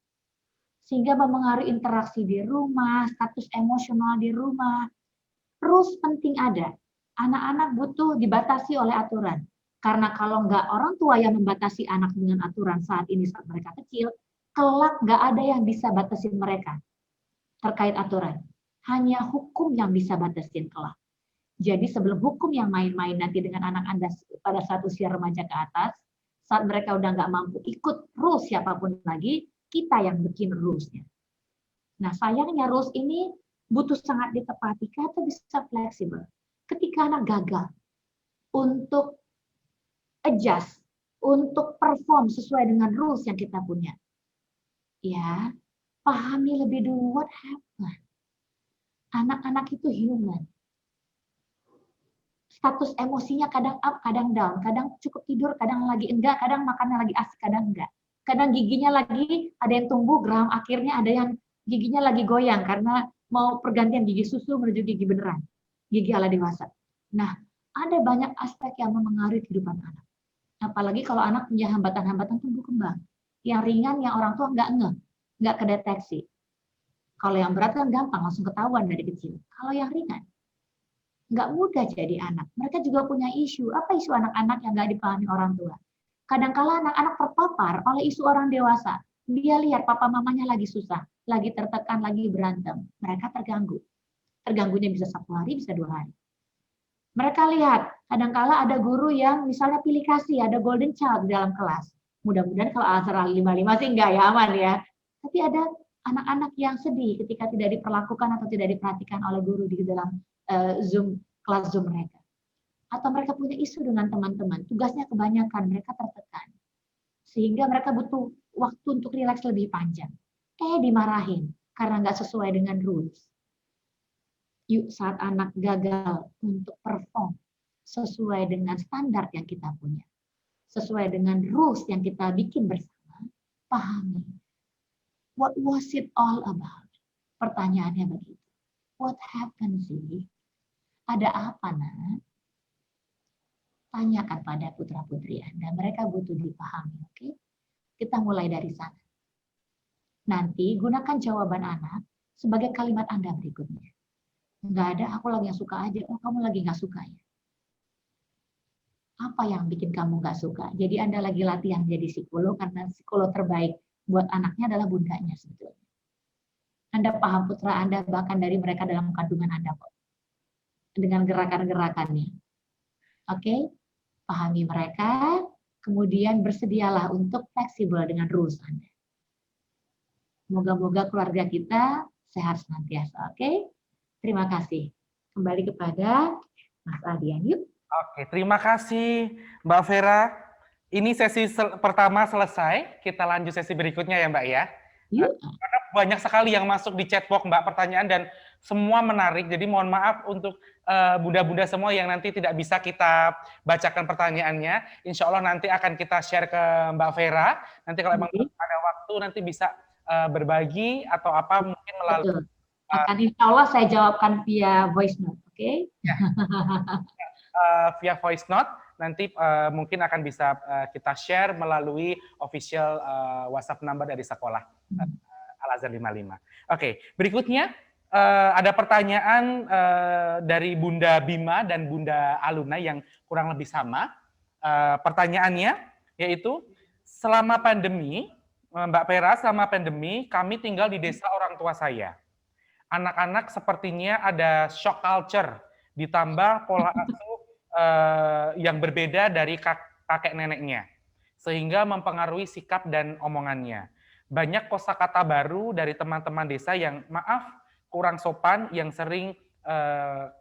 sehingga memengaruhi interaksi di rumah, status emosional di rumah. Rules penting ada. Anak-anak butuh dibatasi oleh aturan. Karena kalau nggak orang tua yang membatasi anak dengan aturan saat ini saat mereka kecil, kelak nggak ada yang bisa batasin mereka terkait aturan. Hanya hukum yang bisa batasin kelak. Jadi sebelum hukum yang main-main nanti dengan anak Anda pada saat usia remaja ke atas, saat mereka udah nggak mampu ikut rules siapapun lagi, kita yang bikin rules-nya. Nah sayangnya rules ini butuh sangat ditepati, atau bisa fleksibel. Ketika anak gagal untuk adjust, untuk perform sesuai dengan rules yang kita punya, ya pahami lebih dulu what happened. Anak-anak itu human. Status emosinya kadang up, kadang down, kadang cukup tidur, kadang lagi enggak, kadang makannya lagi asik, kadang enggak. Kadang giginya lagi ada yang tumbuh, geram, akhirnya ada yang giginya lagi goyang karena mau pergantian gigi susu menuju gigi beneran, gigi ala dewasa. Nah, ada banyak aspek yang memengaruhi kehidupan anak. Apalagi kalau anak punya hambatan-hambatan tumbuh kembang. Yang ringan, yang orang tua nggak kedeteksi. Kalau yang berat kan gampang, langsung ketahuan dari kecil. Kalau yang ringan, nggak mudah jadi anak. Mereka juga punya isu. Apa isu anak-anak yang nggak dipahami orang tua? Kadang-kala anak-anak terpapar oleh isu orang dewasa. Dia lihat papa mamanya lagi susah, lagi tertekan, lagi berantem. Mereka terganggu. Terganggunya bisa 1 hari, bisa 2 hari. Mereka lihat, kadangkala ada guru yang misalnya pilih kasih, ada golden child di dalam kelas. Mudah-mudahan kalau Al-Azhar 55 sih enggak ya, aman ya. Tapi ada anak-anak yang sedih ketika tidak diperlakukan atau tidak diperhatikan oleh guru di dalam kelas Zoom mereka. Atau mereka punya isu dengan teman-teman, tugasnya kebanyakan, mereka tertekan. Sehingga mereka butuh waktu untuk rileks lebih panjang. Dimarahin karena nggak sesuai dengan rules. Yuk, saat anak gagal untuk perform sesuai dengan standar yang kita punya, sesuai dengan rules yang kita bikin bersama, pahami. What was it all about? Pertanyaannya begitu. What happened sih? Ada apa, nak? Tanyakan pada putra-putri Anda. Mereka butuh dipahami, oke? Kita mulai dari sana. Nanti gunakan jawaban anak sebagai kalimat Anda berikutnya. Nggak ada, aku lagi yang suka aja. Oh, kamu lagi nggak suka ya? Apa yang bikin kamu nggak suka? Jadi Anda lagi latihan jadi psikolog, karena psikolog terbaik buat anaknya adalah bundanya sebetulnya. Anda paham putra Anda bahkan dari mereka dalam kandungan Anda kok. Dengan gerakan-gerakannya. Oke? Pahami mereka, kemudian bersedialah untuk fleksibel dengan rules Anda. Moga-moga keluarga kita sehat senantiasa, oke? Terima kasih. Kembali kepada Mas Aldian, yuk. Oke, terima kasih Mbak Vera. Ini sesi pertama selesai, kita lanjut sesi berikutnya ya Mbak ya. Yuk. Karena banyak sekali yang masuk di chatbox Mbak pertanyaan dan semua menarik, jadi mohon maaf untuk bunda-bunda semua yang nanti tidak bisa kita bacakan pertanyaannya. Insya Allah nanti akan kita share ke Mbak Vera. Nanti kalau memang ada waktu nanti bisa berbagi atau apa mungkin melalui. Akan insya Allah saya jawabkan via voice note, oke? Via voice note nanti mungkin akan bisa kita share melalui official WhatsApp number dari sekolah Al-Azhar 55. Oke, berikutnya ada pertanyaan dari Bunda Bima dan Bunda Aluna yang kurang lebih sama. Pertanyaannya yaitu, selama pandemi, Mbak Vera, selama pandemi kami tinggal di desa orang tua saya. Anak-anak sepertinya ada shock culture, ditambah pola asuh yang berbeda dari kakek neneknya, sehingga mempengaruhi sikap dan omongannya. Banyak kosakata baru dari teman-teman desa yang maaf kurang sopan yang sering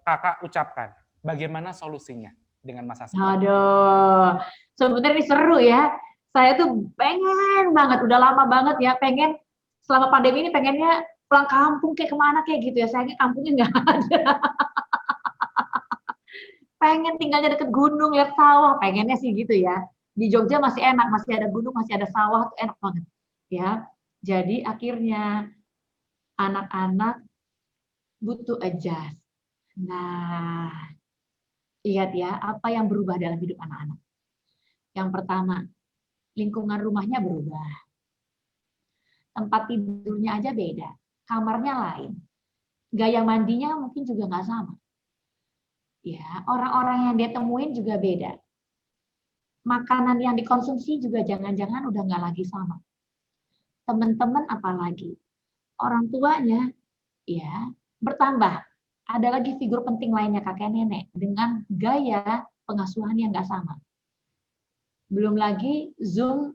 kakak ucapkan. Bagaimana solusinya dengan masa sekarang? Aduh, sebenarnya ini seru ya. Saya tuh pengen banget, udah lama banget ya, pengen selama pandemi ini pengennya pulang kampung kayak kemana kayak gitu ya. Sayangnya kampungnya nggak ada. Pengen tinggalnya deket gunung, lihat sawah, pengennya sih gitu ya. Di Jogja masih enak, masih ada gunung, masih ada sawah, tuh enak banget. Ya, jadi akhirnya anak-anak butuh adjust. Nah, lihat ya, apa yang berubah dalam hidup anak-anak. Yang pertama, lingkungan rumahnya berubah. Tempat tidurnya aja beda, kamarnya lain. Gaya mandinya mungkin juga nggak sama. Ya, orang-orang yang dia temuin juga beda. Makanan yang dikonsumsi juga jangan-jangan udah nggak lagi sama. Teman-teman apalagi. Orang tuanya ya bertambah. Ada lagi figur penting lainnya, kakek nenek, dengan gaya pengasuhan yang nggak sama. Belum lagi Zoom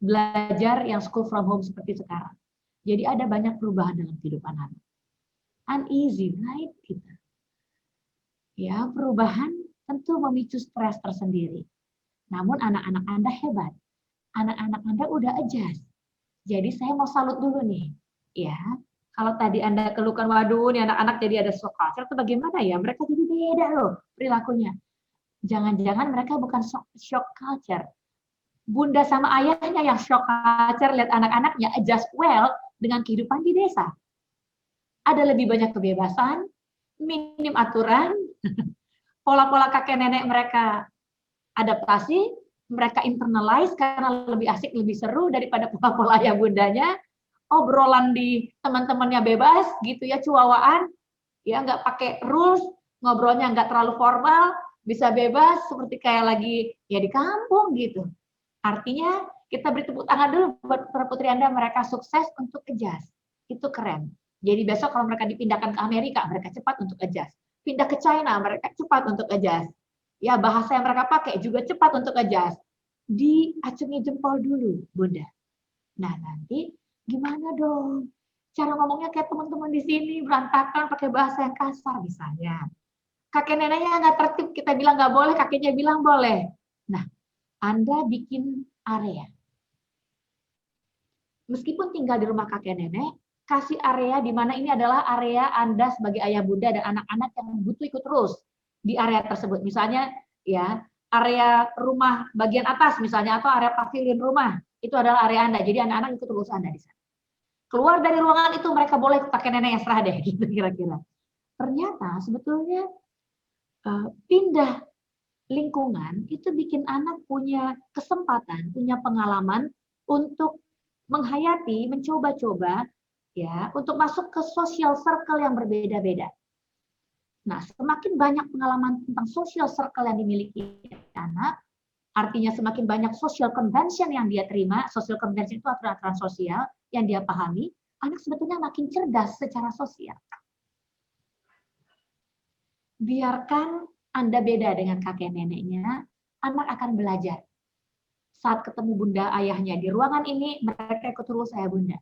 belajar yang school from home seperti sekarang. Jadi ada banyak perubahan dalam kehidupan anak. Uneasy, right? Kita. Ya, perubahan tentu memicu stres tersendiri. Namun anak-anak Anda hebat. Anak-anak Anda udah adjust. Jadi saya mau salut dulu nih. Ya, kalau tadi Anda keluhkan, waduh, nih anak-anak jadi ada shock culture, itu bagaimana ya? Mereka jadi beda loh perilakunya. Jangan-jangan mereka bukan shock culture. Bunda sama ayahnya yang shock culture, lihat anak-anaknya adjust well dengan kehidupan di desa. Ada lebih banyak kebebasan, minim aturan, pola-pola kakek nenek mereka adaptasi, mereka internalize karena lebih asik, lebih seru daripada pola-pola ayah bundanya. Obrolan di teman-temannya bebas, gitu ya, cuawaan, ya nggak pakai rules, ngobrolnya nggak terlalu formal, bisa bebas seperti kayak lagi ya di kampung gitu. Artinya kita beri tepuk tangan dulu buat para putri Anda, mereka sukses untuk adjust. Itu keren. Jadi besok kalau mereka dipindahkan ke Amerika, mereka cepat untuk adjust. Pindah ke China, mereka cepat untuk adjust. Ya, bahasa yang mereka pakai juga cepat untuk adjust. Diacungi jempol dulu, Bunda. Nah, nanti gimana dong? Cara ngomongnya kayak teman-teman di sini, berantakan pakai bahasa yang kasar misalnya. Kakek neneknya nggak tertib, kita bilang nggak boleh, kakeknya bilang boleh. Nah, Anda bikin area. Meskipun tinggal di rumah kakek nenek, kasih area di mana ini adalah area Anda sebagai ayah bunda dan anak-anak yang butuh ikut terus di area tersebut. Misalnya ya, area rumah bagian atas misalnya atau area pavilion rumah, itu adalah area Anda. Jadi anak-anak ikut terus Anda di sana. Keluar dari ruangan itu mereka boleh kakek nenek yang serah deh gitu kira-kira. Ternyata sebetulnya pindah lingkungan itu bikin anak punya kesempatan, punya pengalaman untuk menghayati, mencoba-coba ya, untuk masuk ke social circle yang berbeda-beda. Nah, semakin banyak pengalaman tentang social circle yang dimiliki anak, artinya semakin banyak social convention yang dia terima, social convention itu aturan-aturan sosial yang dia pahami, anak sebetulnya makin cerdas secara sosial. Biarkan Anda beda dengan kakek neneknya, anak akan belajar. Saat ketemu bunda ayahnya di ruangan ini, mereka ikut terus ayah bunda.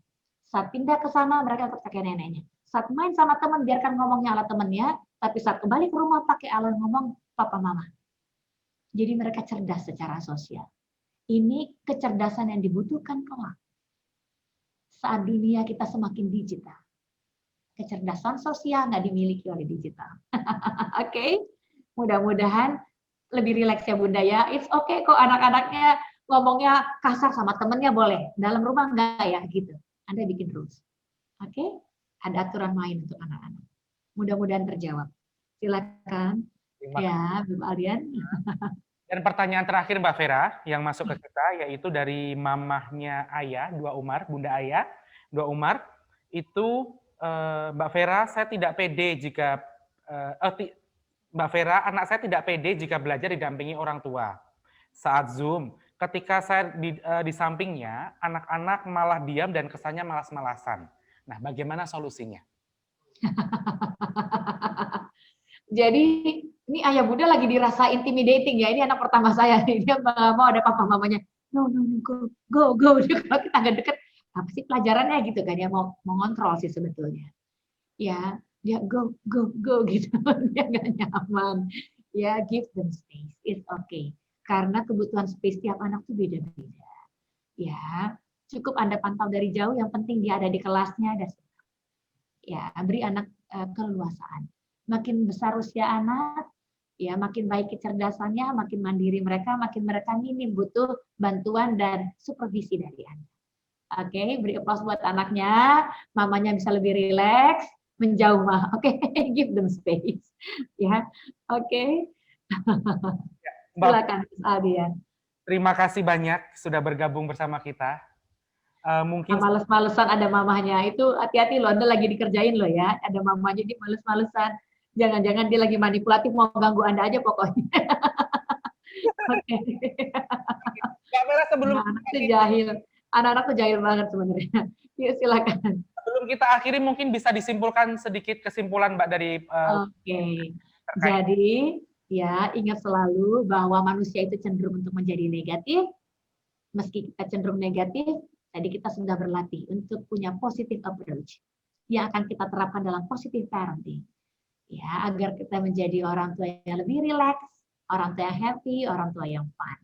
Saat pindah ke sana, mereka ikut kakek neneknya. Saat main sama teman, biarkan ngomongnya ala temannya, tapi saat kembali ke rumah, pakai ala ngomong papa mama. Jadi mereka cerdas secara sosial. Ini kecerdasan yang dibutuhkan kelak. Saat dunia kita semakin digital. Kecerdasan sosial nggak dimiliki oleh digital. Oke? Mudah-mudahan lebih rileks ya Bunda ya. It's okay kok anak-anaknya ngomongnya kasar sama temennya boleh. Dalam rumah enggak ya gitu. Anda bikin rules. Oke? Ada aturan main untuk anak-anak. Mudah-mudahan terjawab. Silakan. Ya, Bu Aldian. Dan pertanyaan terakhir Mbak Vera yang masuk ke kita yaitu dari mamahnya Ayah, Dua Umar, Bunda Ayah, Dua Umar. Itu Mbak Vera, saya tidak pede jika Mbak Vera, anak saya tidak pede jika belajar didampingi orang tua. Saat Zoom, ketika saya di sampingnya, anak-anak malah diam dan kesannya malas-malasan. Nah, bagaimana solusinya? Jadi, ini ayah bunda lagi dirasa intimidating ya. Ini anak pertama saya. Dia mau ada papa mamanya. No, go. Kalau kita nggak deket, apa sih pelajarannya gitu kan? Dia mau ngontrol sih sebetulnya. Ya, dia go gitu. Dia nggak nyaman. Ya, give them space. It's okay. Karena kebutuhan space tiap anak tuh beda-beda. Ya, cukup Anda pantau dari jauh. Yang penting dia ada di kelasnya. Dan ya, beri anak keleluasaan. Makin besar usia anak, ya makin baik kecerdasannya, makin mandiri mereka, makin mereka minim butuh bantuan dan supervisi dari Anda. Oke, beri aplaus buat anaknya, mamanya bisa lebih rileks, menjauh mah. Oke, give them space. Ya, oke. Silakan, Mas Aldian. Terima kasih banyak sudah bergabung bersama kita. Mungkin males-malesan ada mamahnya, itu hati-hati loh, Anda lagi dikerjain loh ya, ada mamanya di males-malesan. Jangan-jangan dia lagi manipulatif mau ganggu Anda aja pokoknya. Oke. Mbak Vera, sebelum anak-anak tuh jahil banget sebenarnya. Yuk silakan. Sebelum kita akhiri mungkin bisa disimpulkan sedikit kesimpulan Mbak dari Oke. Jadi ya ingat selalu bahwa manusia itu cenderung untuk menjadi negatif. Meski kita cenderung negatif, tadi kita sudah berlatih untuk punya positive approach yang akan kita terapkan dalam positive parenting. Ya, agar kita menjadi orang tua yang lebih rileks, orang tua yang happy, orang tua yang fun.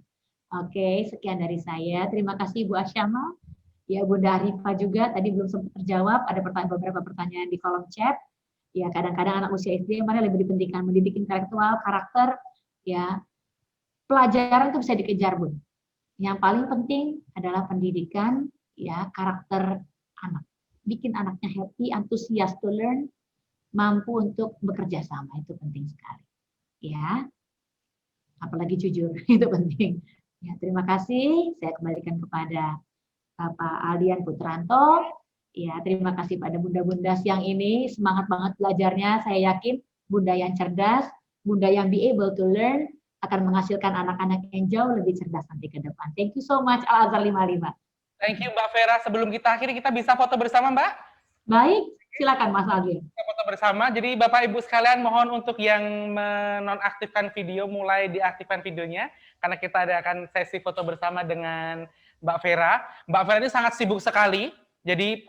Oke, sekian dari saya. Terima kasih Bu Asyama. Ya, Bunda Arifah juga tadi belum sempat terjawab. Ada beberapa pertanyaan di kolom chat. Ya, kadang-kadang anak usia SD mana lebih dipentingkan mendidik intelektual, karakter. Ya, pelajaran itu bisa dikejar, Bun. Yang paling penting adalah pendidikan, ya, karakter anak. Bikin anaknya happy, antusias to learn, mampu untuk bekerja sama, itu penting sekali. Ya, apalagi jujur, itu penting. Ya, terima kasih. Saya kembalikan kepada Bapak Aldian Putranto. Ya, terima kasih pada bunda-bunda siang ini. Semangat banget belajarnya. Saya yakin bunda yang cerdas, bunda yang be able to learn, akan menghasilkan anak-anak yang jauh lebih cerdas nanti ke depan. Thank you so much, Al Azhar 55. Thank you Mbak Vera. Sebelum kita akhiri, kita bisa foto bersama Mbak? Baik. Silakan Mas Aldi. Kita foto bersama. Jadi Bapak Ibu sekalian mohon untuk yang menonaktifkan video mulai diaktifkan videonya karena kita akan sesi foto bersama dengan Mbak Vera. Mbak Vera ini sangat sibuk sekali. Jadi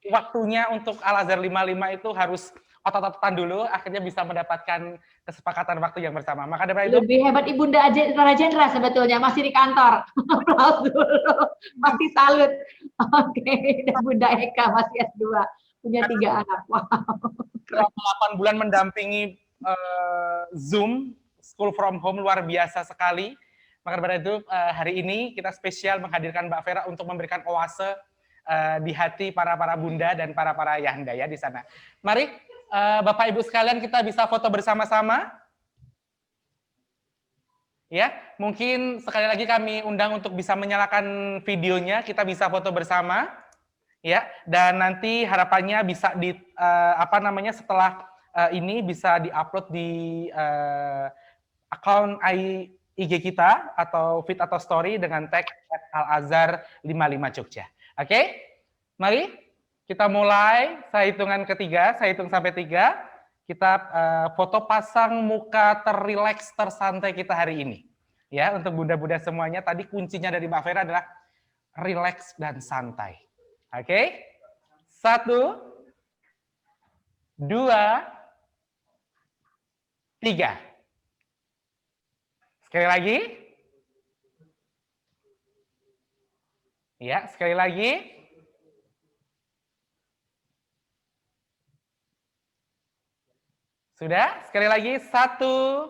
waktunya untuk Al-Azhar 55 itu harus otot-ototan dulu, akhirnya bisa mendapatkan kesepakatan waktu yang bersama. Maka dari itu Lebih hebat Ibunda Rajendra sebetulnya, masih di kantor. Aplaus dulu. Masih salut. Oke, dan Bunda Eka masih S2, punya 3 anak. Wow. Selama 8 bulan mendampingi Zoom, School from Home, luar biasa sekali. Maka dari itu hari ini kita spesial menghadirkan Mbak Vera untuk memberikan oase di hati para bunda dan para ayahanda ya di sana. Mari Bapak Ibu sekalian kita bisa foto bersama-sama. Ya, mungkin sekali lagi kami undang untuk bisa menyalakan videonya, kita bisa foto bersama. Ya, dan nanti harapannya bisa di setelah ini bisa diupload di akun IG kita atau feed atau story dengan tag Al-Azhar 55 Jogja. Oke? Mari kita mulai, saya hitungan ketiga, saya hitung sampai 3, kita foto pasang muka terrileks, tersantai kita hari ini. Ya, untuk bunda-bunda semuanya, tadi kuncinya dari Mbak Vera adalah rileks dan santai. Oke? 1, 2, 3. Sekali lagi. Ya, sekali lagi. Sudah? Sekali lagi. 1,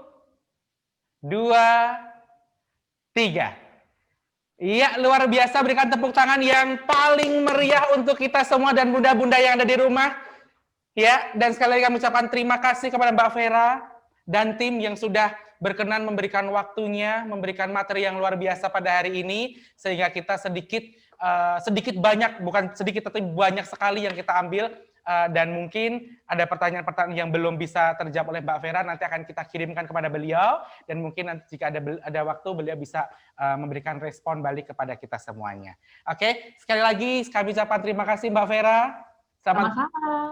2, 3. Iya, luar biasa. Berikan tepuk tangan yang paling meriah untuk kita semua dan bunda-bunda yang ada di rumah. Ya, dan sekali lagi kami ucapkan terima kasih kepada Mbak Vera dan tim yang sudah berkenan memberikan waktunya, memberikan materi yang luar biasa pada hari ini, sehingga kita sedikit banyak, bukan sedikit tapi banyak sekali yang kita ambil. Dan mungkin ada pertanyaan-pertanyaan yang belum bisa terjawab oleh Mbak Vera, nanti akan kita kirimkan kepada beliau, dan mungkin nanti jika ada waktu beliau bisa memberikan respon balik kepada kita semuanya. Oke, sekali lagi kami ucapkan terima kasih Mbak Vera. Sama-sama.